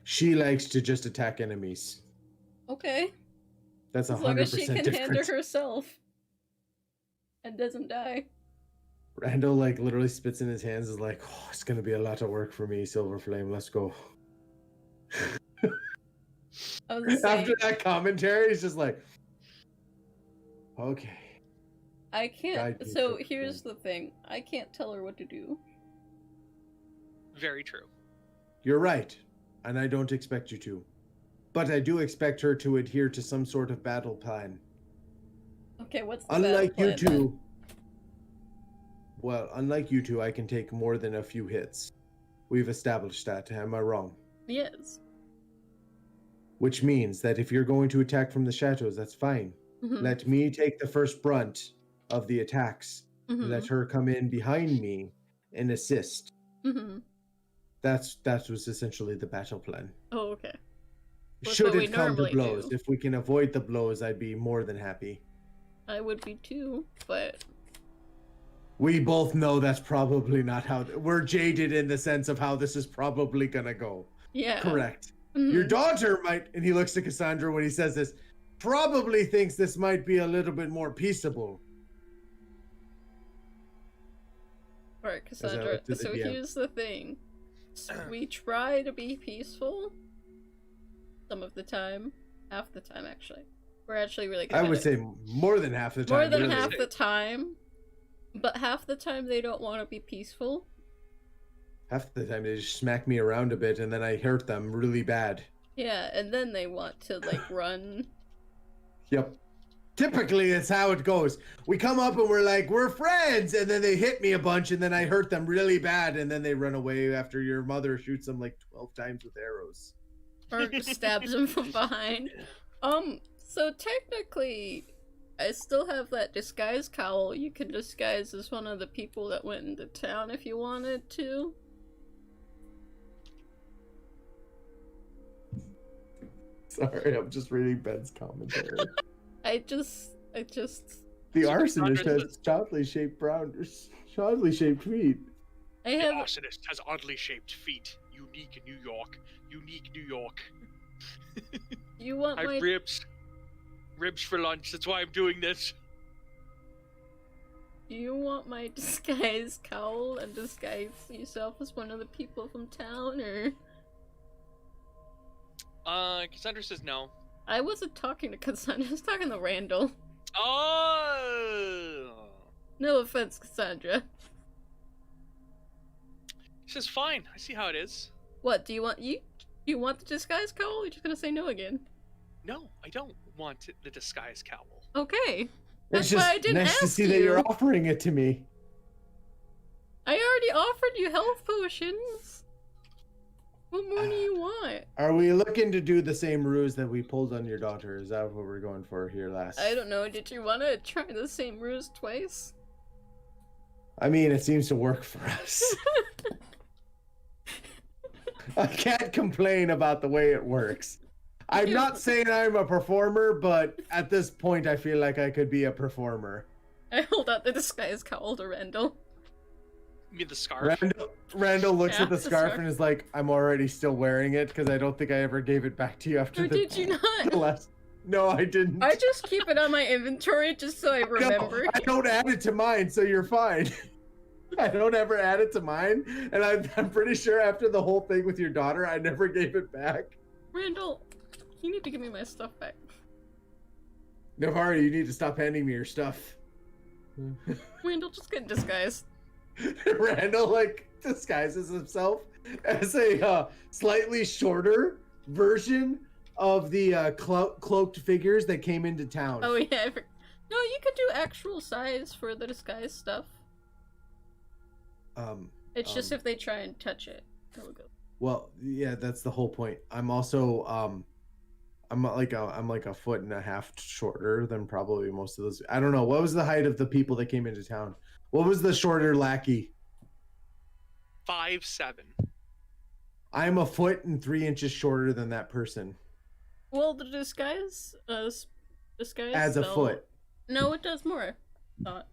She likes to just attack enemies. Okay. That's 100% as long as she can different. handle herself and doesn't die. Randall like literally spits in his hands, is like, oh, it's gonna be a lot of work for me, Silver Flame. Let's go. After that commentary, he's just like, okay. I can't. So here's the thing: I can't tell her what to do. Very true. You're right, and I don't expect you to. But I do expect her to adhere to some sort of battle plan. Okay, what's the unlike battle you plan, two? then? Well, unlike you two, I can take more than a few hits. We've established that. Am I wrong? Yes. Which means that if you're going to attack from the shadows, that's fine. Mm-hmm. Let me take the first brunt of the attacks. Mm-hmm. Let her come in behind me and assist. Mm-hmm. That was essentially the battle plan. Oh, okay. Should it come to blows, if we can avoid the blows, I'd be more than happy. I would be too, but... We both know that's probably not how... We're jaded in the sense of how this is probably gonna go. Yeah. Correct. Mm-hmm. Your daughter might, and he looks to Cassandra when he says this, probably thinks this might be a little bit more peaceable. Alright, Cassandra, so here's the thing. We try to be peaceful some of the time. Half the time, actually. We're actually really good I would say more than half the time. More than half the time. But half the time they don't want to be peaceful. Half the time they just smack me around a bit and then I hurt them really bad. Yeah, and then they want to, like, run. Yep. Typically, it's how it goes. We come up and we're like, we're friends! And then they hit me a bunch and then I hurt them really bad and then they run away after your mother shoots them like 12 times with arrows. Or stabs them from behind. So technically, I still have that disguise cowl. You can disguise as one of the people that went into town if you wanted to. Sorry, I'm just reading Ben's commentary. I just... The arsonist has oddly shaped feet. The arsonist has oddly shaped feet. Unique New York. Unique New York. You want I have ribs for lunch. That's why I'm doing this. Do you want my disguise cowl and disguise yourself as one of the people from town, or? Cassandra says no. I wasn't talking to Cassandra. I was talking to Randall. Oh. No offense, Cassandra. She says fine. I see how it is. What do you want? You want the disguise cowl? Or you're just gonna say no again? No, I don't want the disguise cowl. Okay. That's why I didn't nice ask to see you. that you're offering it to me. I already offered you health potions. What more do you want? Are we looking to do the same ruse that we pulled on your daughter? Is that what we're going for here last? I don't know. Did you want to try the same ruse twice? I mean, it seems to work for us. I can't complain about the way it works. I'm not saying I'm a performer, but at this point I feel like I could be a performer. I hold out the disguise cowl to Randall. You mean the scarf? Randall looks at the scarf and is like, I'm already still wearing it because I don't think I ever gave it back to you after did you not? No, I didn't. I just keep it on my inventory just so I remember. No, I don't add it to mine, so you're fine. I don't ever add it to mine, and I'm pretty sure after the whole thing with your daughter, I never gave it back. Randall, you need to give me my stuff back. Navarro, you need to stop handing me your stuff. Randall, just get disguised. Randall, like, disguises himself as a slightly shorter version of the cloaked figures that came into town. Oh, yeah. No, you could do actual size for the disguise stuff. It's just if they try and touch it. There we go. Well, yeah, that's the whole point. I'm also I'm like a foot and a half shorter than probably most of those. I don't know. What was the height of the people that came into town? What was the shorter lackey? 5'7". I'm a foot and 3 inches shorter than that person. Well, the disguise Adds a spell- foot. No, it does more. Thought.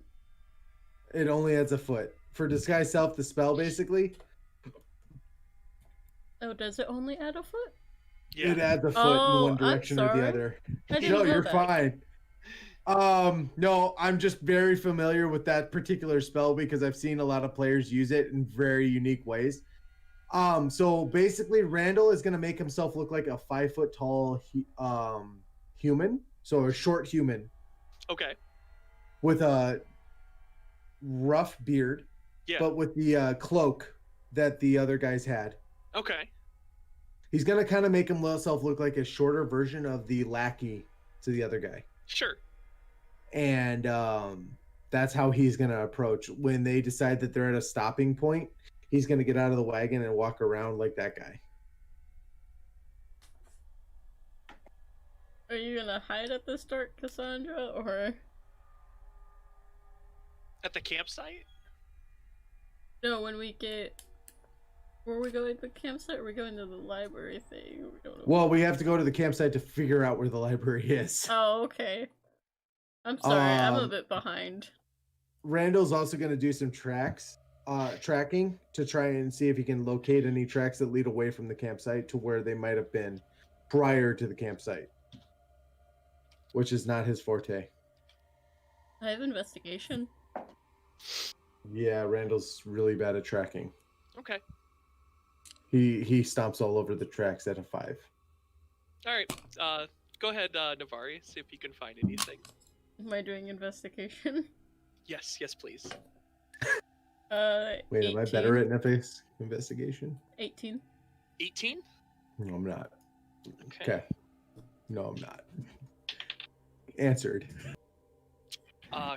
It only adds a foot. For disguise self, the spell basically. Oh, does it only add a foot? Yeah. It adds a foot in one direction or the other. I didn't No, know you're that. fine. No, I'm just very familiar with that particular spell because I've seen a lot of players use it in very unique ways. So basically Randall is gonna make himself look like a 5 foot tall human. So a short human Okay. with a rough beard, Yeah. but with the cloak that the other guys had. Okay. He's gonna kind of make himself look like a shorter version of the lackey to the other guy. Sure. And that's how he's gonna approach when they decide that they're at a stopping point. He's gonna get out of the wagon and walk around like that guy. Are you gonna hide at the start, Cassandra, or At the campsite? no? When we get, where are we going to the campsite? Or are we going to the library thing? Or we going to... Well, we have to go to the campsite to figure out where the library is. Oh, okay. I'm sorry, I'm a bit behind. Randall's also gonna do some tracking to try and see if he can locate any tracks that lead away from the campsite to where they might have been prior to the campsite, which is not his forte. I have investigation. Yeah, Randall's really bad at tracking. Okay. He stomps all over the tracks at a 5. All right. Go ahead, Navari. See if you can find anything. Am I doing investigation? Yes, please. Wait, am I 18. better at investigation? 18. 18? No, I'm not. Okay. Okay. No, I'm not. Answered.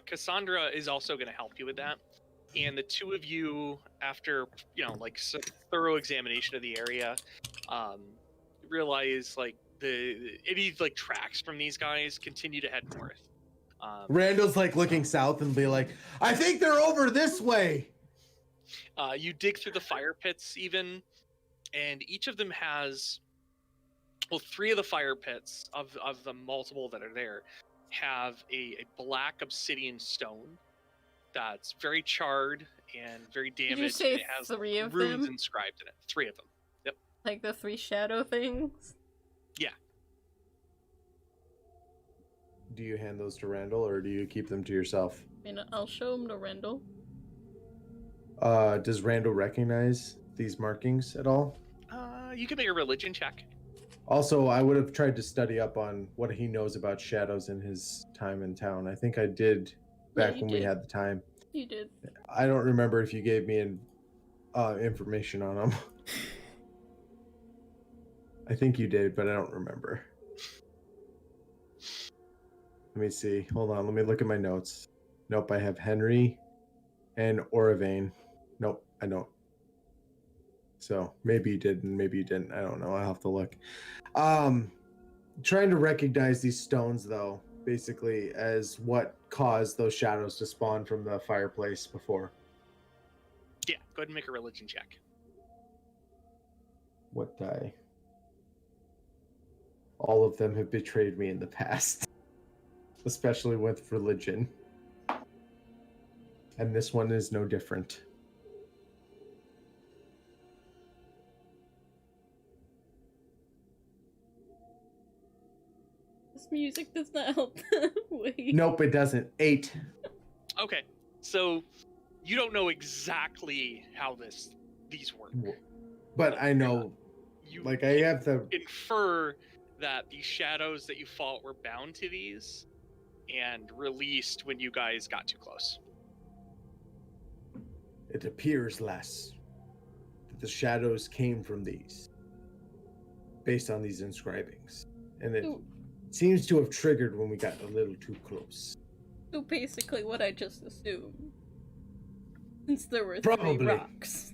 Cassandra is also going to help you with that. And the two of you, after, thorough examination of the area, realize, any, tracks from these guys continue to head north. Randall's, looking south and be like, I think they're over this way! You dig through the fire pits, even, and each of them has... Well, 3 of the fire pits, of the multiple that are there, have a black obsidian stone that's very charred and very damaged. Did you say and it has 3 of runes them? inscribed in it. 3 of them. Yep. Like the 3 shadow things? Yeah. Do you hand those to Randall, or do you keep them to yourself? I mean, I'll show them to Randall. Does Randall recognize these markings at all? You can make a religion check. Also, I would have tried to study up on what he knows about shadows in his time in town. I think I did back when we had the time. You did. I don't remember if you gave me information on them. I think you did, but I don't remember. Let me see. Hold on. Let me look at my notes. Nope, I have Henry and Oravane. Nope, I don't. So maybe you did and maybe you didn't. I don't know. I'll have to look. Trying to recognize these stones, though, basically as what caused those shadows to spawn from the fireplace before. Yeah, go ahead and make a religion check. What die? All of them have betrayed me in the past, especially with religion. And this one is no different. This music does not help. Wait. Nope, it doesn't. 8. Okay, so you don't know exactly how these work. But I know, I have to infer that the shadows that you fought were bound to these and released when you guys got too close. It appears less that the shadows came from these, based on these inscribings. And it seems to have triggered when we got a little too close. So basically what I just assumed. Since there were Probably. 3 rocks.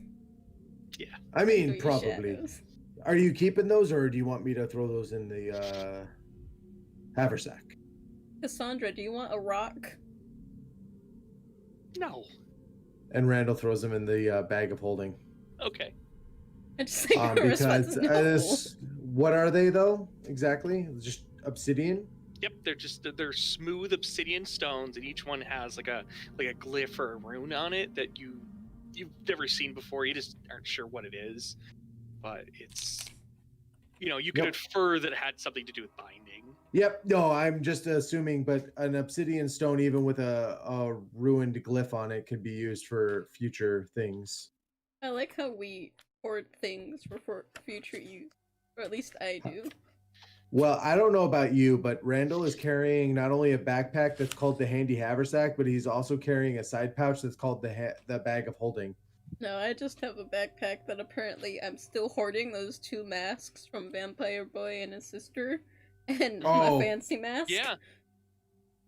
Yeah. I mean, 3 probably. shadows. Are you keeping those, or do you want me to throw those in the haversack? Cassandra, do you want a rock? No. And Randall throws them in the bag of holding. Okay. I just think her response is no. What are they though exactly? Just obsidian? Yep, they're smooth obsidian stones, and each one has like a glyph or a rune on it that you've never seen before. You just aren't sure what it is, but it's you could infer that it had something to do with binding. Yep. No, I'm just assuming, but an obsidian stone, even with a ruined glyph on it, could be used for future things. I like how we hoard things for future use, or at least I do. Well, I don't know about you, but Randall is carrying not only a backpack that's called the handy haversack, but he's also carrying a side pouch that's called the bag of holding. No, I just have a backpack that apparently I'm still hoarding those 2 masks from Vampire Boy and his sister, and my fancy mask. Yeah.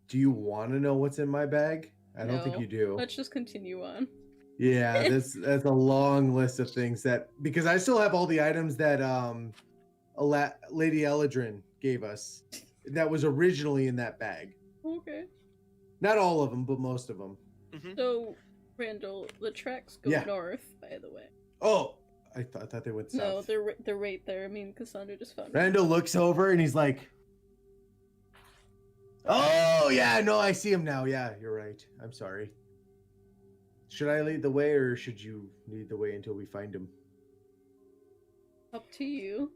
Do you want to know what's in my bag? I don't think you do. Let's just continue on. Yeah, that's a long list of things because I still have all the items that Lady Eladrin gave us that was originally in that bag. Okay. Not all of them, but most of them. Mm-hmm. So, Randall, the tracks go north, by the way. Oh, I thought they went south. No, they're right there. I mean, Cassandra just found Randall looks over and he's like, "Oh yeah, no, I see him now. Yeah, you're right. I'm sorry. Should I lead the way, or should you lead the way until we find him?" Up to you.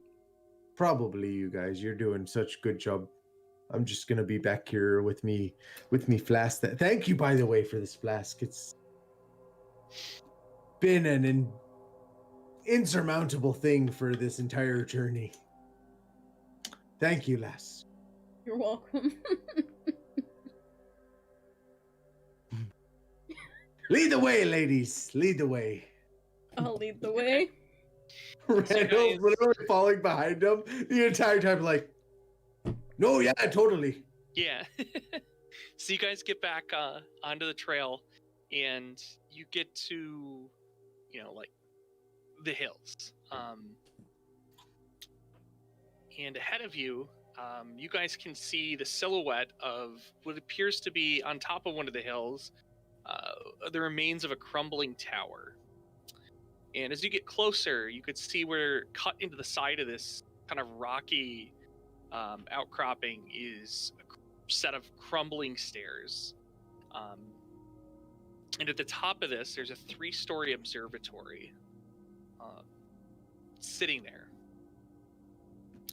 Probably you guys. You're doing such a good job. I'm just gonna be back here with me flask. Thank you, by the way, for this flask. It's been an insurmountable thing for this entire journey. Thank you, lass. You're welcome. Lead the way, ladies. Lead the way. I'll lead the way. Randall's literally falling behind him the entire time, like, no, yeah, totally. Yeah. So you guys get back onto the trail, and you get to, like, the hills. And ahead of you, you guys can see the silhouette of what appears to be on top of one of the hills, the remains of a crumbling tower. And as you get closer, you could see where cut into the side of this kind of rocky outcropping is a set of crumbling stairs. And at the top of this, there's a 3-story observatory sitting there.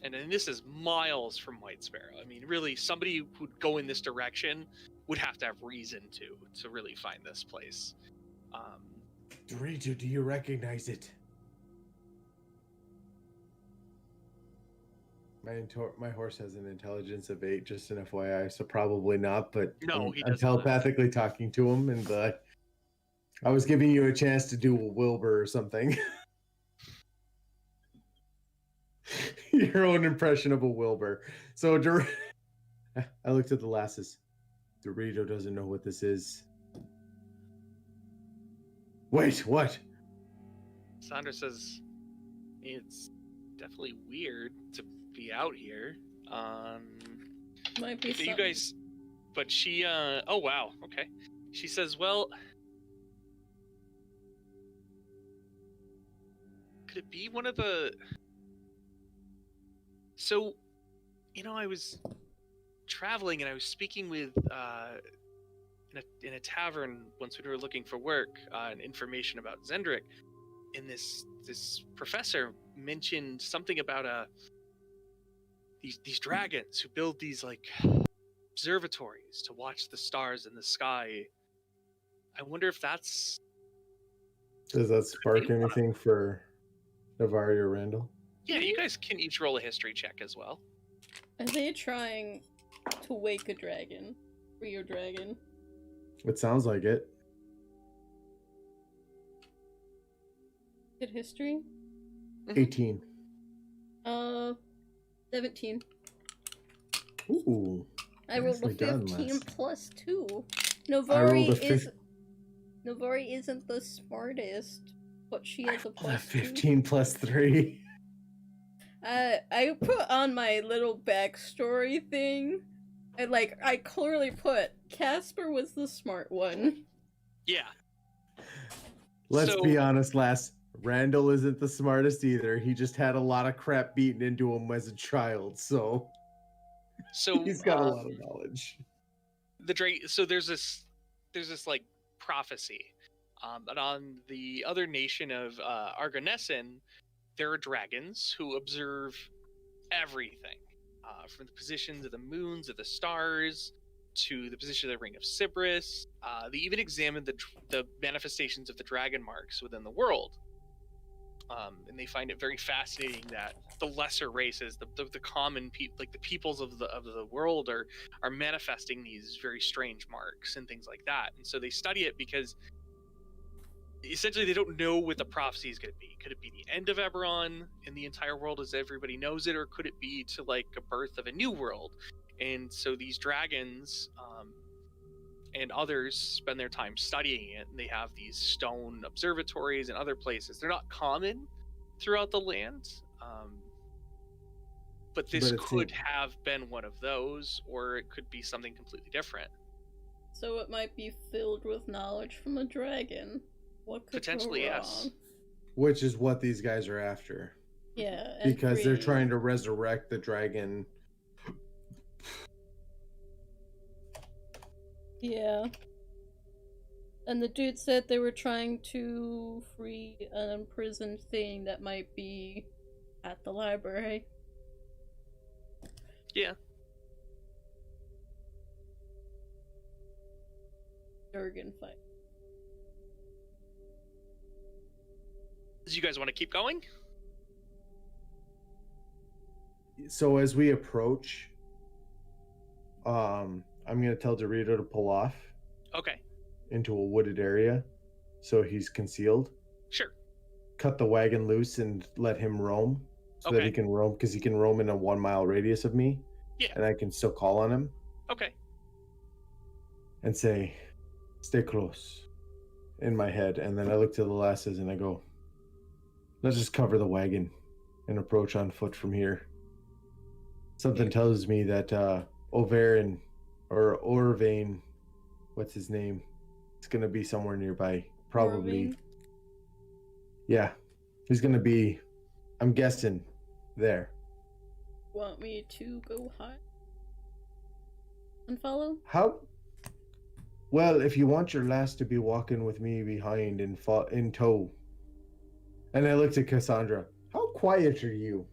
And then this is miles from White Sparrow. I mean, really, somebody who'd go in this direction would have to have reason to really find this place. Dorito, do you recognize it? My horse has an intelligence of 8, just an FYI, so probably not, but no, I'm telepathically talking to him, and I was giving you a chance to do a Wilbur or something. Your own impression of a Wilbur. So I looked at the lasses. Dorito doesn't know what this is. Wait, what? Sandra says, it's definitely weird to be out here. Might be you guys, but she, oh wow, okay. She says, well, could it be one of the... So, I was traveling and I was speaking with, in a tavern once when we were looking for work and information about Zendrick, and this professor mentioned something about these dragons who build these like observatories to watch the stars in the sky. I wonder if that's... Does that spark anything for Navari or Randall? Yeah, you guys can each roll a history check as well. Are they trying to wake a dragon? Rio dragon? It sounds like it. Good history? 18. 17. Ooh. I rolled a 15 done, plus 2. Navari isn't the smartest, but she has a plus 15 plus 3. I put on my little backstory thing, and I clearly put Casper was the smart one. Yeah. Let's be honest, lass. Randall isn't the smartest either. He just had a lot of crap beaten into him as a child, so he's got a lot of knowledge. So there's this like prophecy, that on the other nation of Argonessen, there are dragons who observe everything, from the positions of the moons of the stars to the position of the ring of Sibris. They even examine the manifestations of the dragon marks within the world. And they find it very fascinating that the lesser races, the common people, like the peoples of the world, are manifesting these very strange marks and things like that. And so they study it because essentially they don't know what the prophecy is going to be. Could it be the end of Eberron in the entire world as everybody knows it, or could it be to like a birth of a new world? And so these dragons and others spend their time studying it, and they have these stone observatories and other places. They're not common throughout the land, but this could have been one of those, or it could be something completely different. So it might be filled with knowledge from a dragon. What could potentially go wrong? Yes, which is what these guys are after. Yeah, because they're trying to resurrect the dragon. Yeah. And the dude said they were trying to free an imprisoned thing that might be at the library. Yeah. Durgan fight. Do you guys want to keep going? So as we approach, I'm going to tell Dorito to pull off. Okay. Into a wooded area, so he's concealed. Sure. Cut the wagon loose and let him roam, so that he can roam, because he can roam in a 1 mile radius of me. Yeah. And I can still call on him. Okay. And say, stay close, in my head. And then I look to the lasses and I go, let's just cover the wagon and approach on foot from here. Something tells me that Overin or Orvain, what's his name? It's going to be somewhere nearby. Probably. Orvain? Yeah. He's going to be, I'm guessing, there. Want me to go high? And follow? How? Well, if you want your lass to be walking with me behind in tow. And I looked at Cassandra. How quiet are you?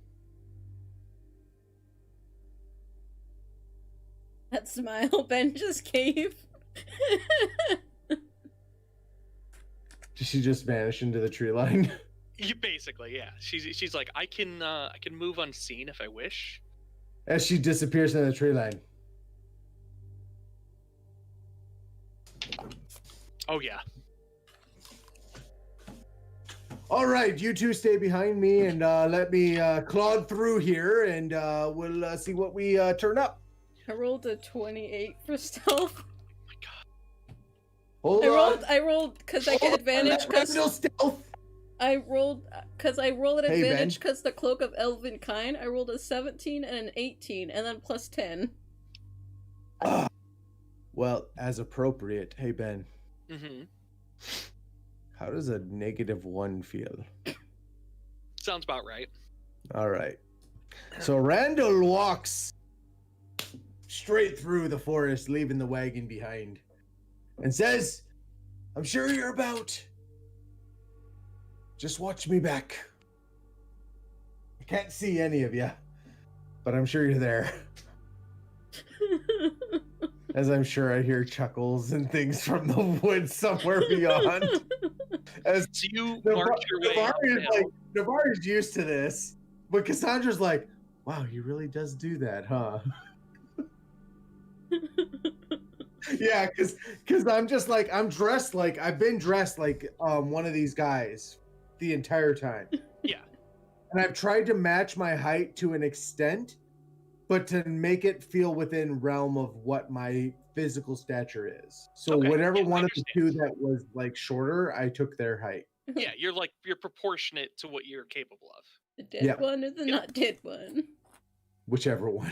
That smile Ben just gave. Did she just vanish into the tree line? You basically, yeah. She's like, I can move unseen if I wish. As she disappears in the tree line. Oh yeah. All right, you two stay behind me and let me clod through here, and we'll see what we turn up. I rolled a 28 for stealth. Oh my god. I rolled because I get advantage because I rolled because I roll an advantage because the cloak of elven kind. I rolled a 17 and an 18, and then plus 10. Well, as appropriate. Hey Ben. Mm-hmm. How does a -1 feel? Sounds about right. All right. So Randall walks straight through the forest, leaving the wagon behind, and says, I'm sure you're about. Just watch me back. I can't see any of you, but I'm sure you're there. As I'm sure I hear chuckles and things from the woods somewhere beyond. As you march your way Navarre's used to this, but Cassandra's like, wow, he really does do that, huh? Yeah, because I'm just like, I'm dressed like, I've been dressed like one of these guys the entire time. Yeah. And I've tried to match my height to an extent, but to make it feel within realm of what my physical stature is. So whatever one of the two that was like shorter, I took their height. Yeah, you're proportionate to what you're capable of. The dead one or the not dead one? Whichever one.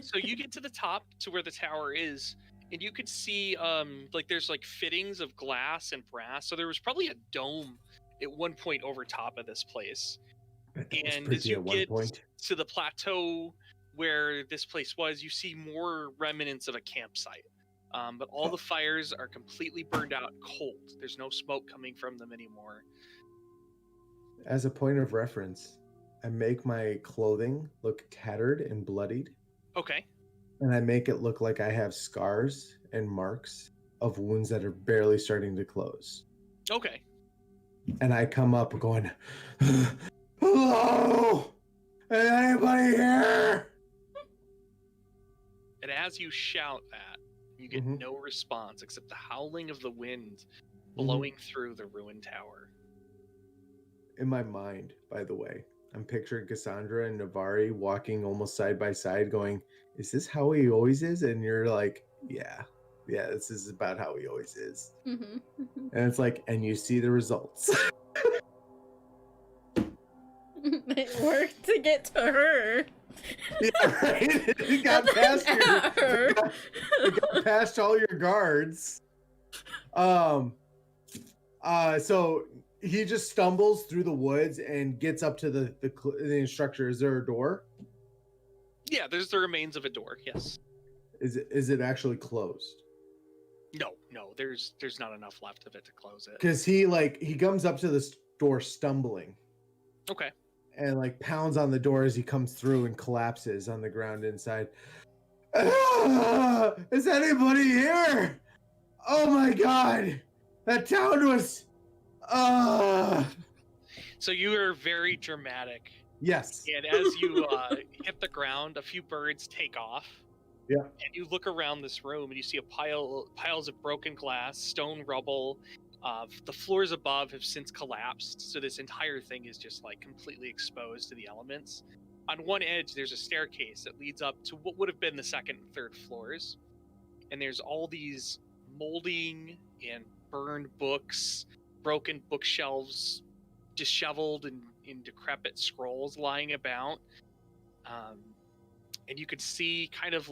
So you get to the top to where the tower is, and you could see like there's like fittings of glass and brass. So there was probably a dome at one point over top of this place. And as you get to the plateau where this place was, you see more remnants of a campsite. But all the fires are completely burned out cold. There's no smoke coming from them anymore. As a point of reference, I make my clothing look tattered and bloodied. Okay. And I make it look like I have scars and marks of wounds that are barely starting to close. Okay. And I come up going, hello? Is anybody here? And as you shout that, you get no response except the howling of the wind blowing through the ruined tower. In my mind, by the way, I'm picturing Cassandra and Navari walking almost side by side going, is this how he always is? And you're like, yeah, this is about how he always is. And it's like, and you see the results. It worked to get to her. Yeah, right? It got past her. It got past all your guards. So he just stumbles through the woods and gets up to the structure. Is there a door? Yeah, there's the remains of a door. Yes. Is it actually closed? No. There's not enough left of it to close it. Because he comes up to this door stumbling. Okay. And pounds on the door as he comes through and collapses on the ground inside. Is anybody here? Oh my god! That town was. So you are very dramatic. Yes. And as you hit the ground, a few birds take off. Yeah. And you look around this room and you see piles of broken glass, stone rubble. The floors above have since collapsed, so this entire thing is just completely exposed to the elements. On one edge, there's a staircase that leads up to what would have been the second and third floors. And there's all these molding and burned books, broken bookshelves, disheveled and decrepit scrolls lying about. And you could see kind of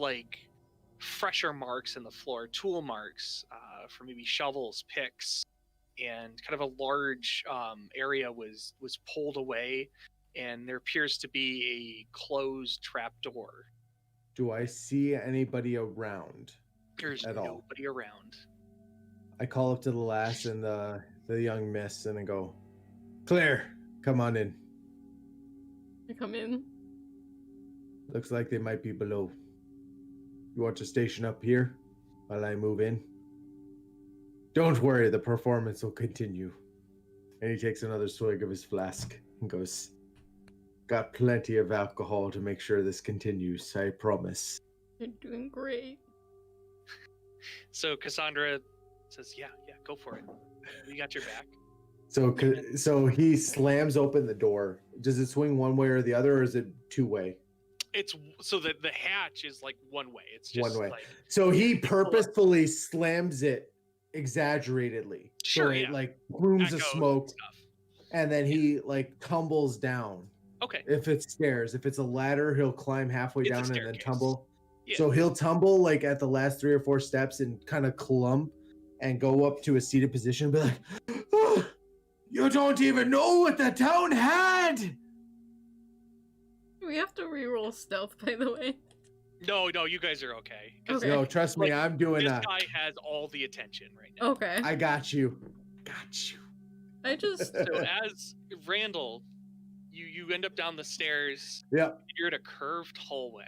fresher marks in the floor, tool marks for maybe shovels, picks, and kind of a large area was pulled away, and there appears to be a closed trap door. Do I see anybody around? There's nobody around. I call up to the lass and the young miss and I go, Claire, come on in. I come in. Looks like they might be below. You want to station up here while I move in? Don't worry, the performance will continue. And he takes another swig of his flask and goes, got plenty of alcohol to make sure this continues, I promise. You're doing great. So Cassandra says, yeah, go for it. We got your back. So he slams open the door. Does it swing one way or the other, or is it two-way? It's so that the hatch is one way. It's just one way. So he purposefully slams it exaggeratedly. Sure, so it plumes of smoke, and then he tumbles down. Okay. If it's stairs, if it's a ladder, he'll climb halfway down and then tumble. Yeah. So he'll tumble at the last 3 or 4 steps and kind of clump and go up to a seated position and be like, oh, you don't even know what the town had. We have to reroll stealth, by the way. No, you guys are okay. Okay. No, trust me, I'm doing this guy has all the attention right now. Okay. I got you. I just... So as Randall, you end up down the stairs. Yep. You're in a curved hallway.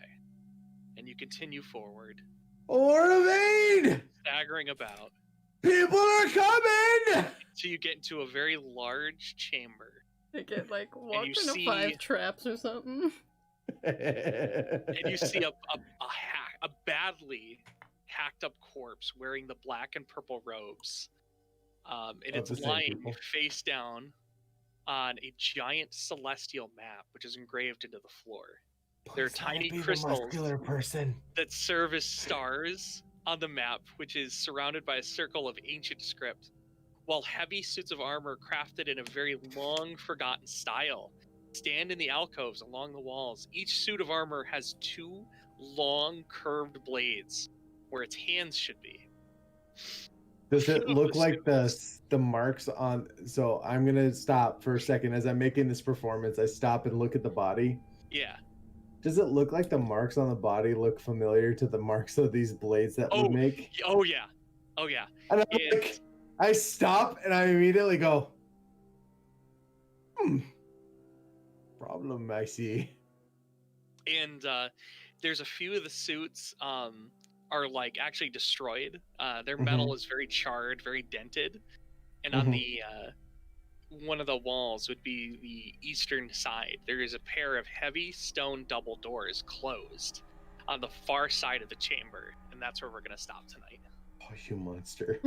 And you continue forward. Orvain! Staggering about. People are coming! So you get into a very large chamber. I get walked into 5 traps or something. And you see a badly hacked up corpse wearing the black and purple robes. And it's lying face down on a giant celestial map, which is engraved into the floor. There are tiny crystals that serve as stars on the map, which is surrounded by a circle of ancient script. while heavy suits of armor crafted in a very long forgotten style stand in the alcoves along the walls. Each suit of armor has 2 long curved blades where its hands should be. Does it look like the marks on? So I'm gonna stop for a second as I'm making this performance. I stop and look at the body. Yeah. Does it look like the marks on the body look familiar to the marks of these blades that would make? Oh yeah. Oh yeah. And I stop and I immediately go, problem I see. And there's a few of the suits are like actually destroyed. Their metal is very charred, very dented. And on the one of the walls would be the eastern side. There is a pair of heavy stone double doors closed on the far side of the chamber, and that's where we're gonna stop tonight. Oh, you monster.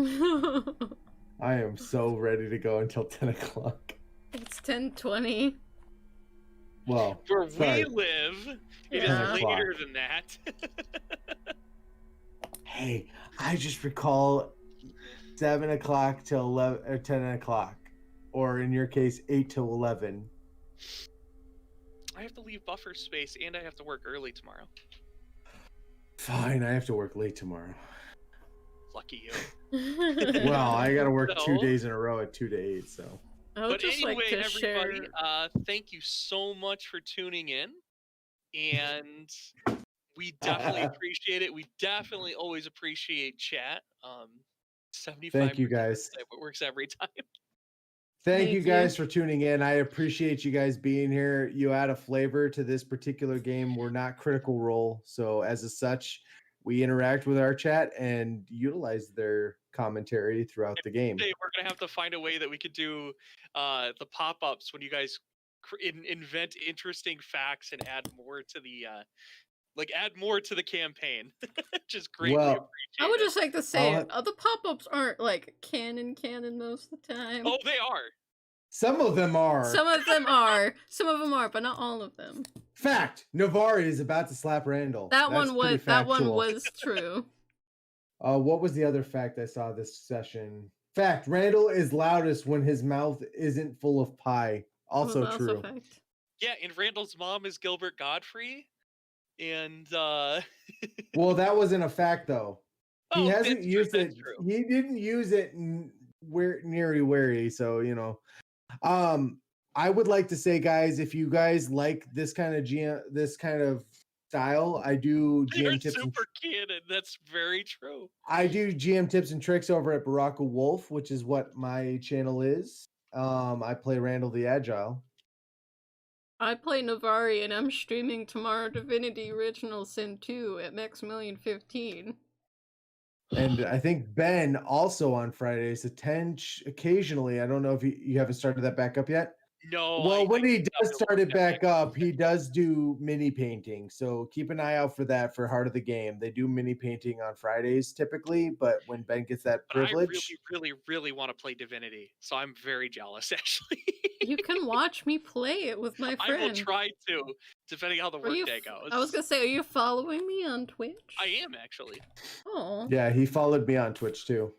I am so ready to go until 10 o'clock. It's 10:20. Well, where we live, it is later than that. Hey, I just recall 7 o'clock till 11 or 10 o'clock, or in your case, 8 till 11. I have to leave buffer space, and I have to work early tomorrow. Fine, I have to work late tomorrow. Lucky you. Well, I gotta work 2 days in a row at 2 to 8, so. But anyway, everybody, thank you so much for tuning in, and we definitely appreciate it. We definitely always appreciate chat. 75%. Thank you guys. It works every time. Thank you guys for tuning in. I appreciate you guys being here. You add a flavor to this particular game. We're not Critical Role, so as a such, we interact with our chat and utilize their commentary throughout the game. We're gonna have to find a way that we could do the pop-ups when you guys invent interesting facts and add more to the campaign. Just greatly appreciate I would just like to say the pop-ups aren't like canon most of the time. Oh, they are. Some of them are. Some of them are, but not all of them. Fact: Navari is about to slap Randall. That one was true. What was the other fact I saw this session? Fact: Randall is loudest when his mouth isn't full of pie. Also true. Fact. Yeah, and Randall's mom is Gilbert Godfrey. And well, that wasn't a fact though. He hasn't used it. True. He didn't use it wary, so you know. I would like to say, guys, if you guys like this kind of style, I do GM tips. Super canon. That's very true. I do GM tips and tricks over at Baraka Wolf, which is what my channel is. I play Randall the Agile. I play Navari, and I'm streaming tomorrow Divinity Original Sin 2 at Maximilian 15. And I think Ben also on Fridays attends occasionally. I don't know if you haven't started that back up yet. No. Well, when he does start it back up, he does do mini painting. So keep an eye out for that for Heart of the Game. They do mini painting on Fridays typically, but when Ben gets that privilege. I really want to play Divinity. So I'm very jealous, actually. You can watch me play it with my friend. I will try to, depending how the workday goes. I was going to say, are you following me on Twitch? I am, actually. Oh. Yeah, he followed me on Twitch too.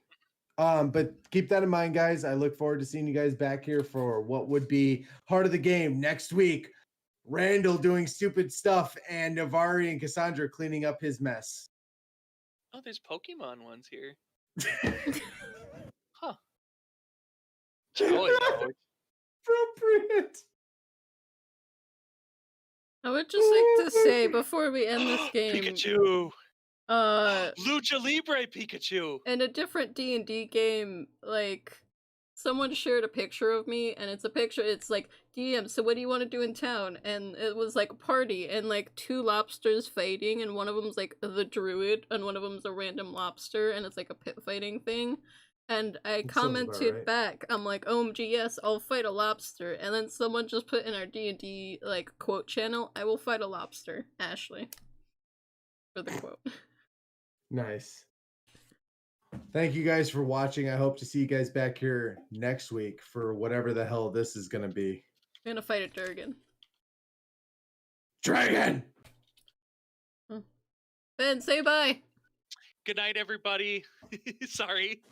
But keep that in mind, guys. I look forward to seeing you guys back here for what would be Heart of the Game next week. Randall doing stupid stuff and Navari and Cassandra cleaning up his mess. Oh, there's Pokemon ones here. Huh. Appropriate. I would just like to say before we end this game, Pikachu. Lucha Libre Pikachu. In a different D&D game, like someone shared a picture of me, and it's a picture. It's like, DM, so what do you want to do in town? And it was like a party, and like 2 lobsters fighting, and one of them's like the druid, and one of them's a random lobster, and it's like a pit fighting thing. And I commented back, I'm like, OMG, yes, I'll fight a lobster. And then someone just put in our D&D like quote channel, I will fight a lobster, Ashley. For the quote. Nice. Thank you guys for watching. I hope to see you guys back here next week for whatever the hell this is going to be. I'm going to fight a dragon. Dragon! Ben, say bye. Good night, everybody. Sorry.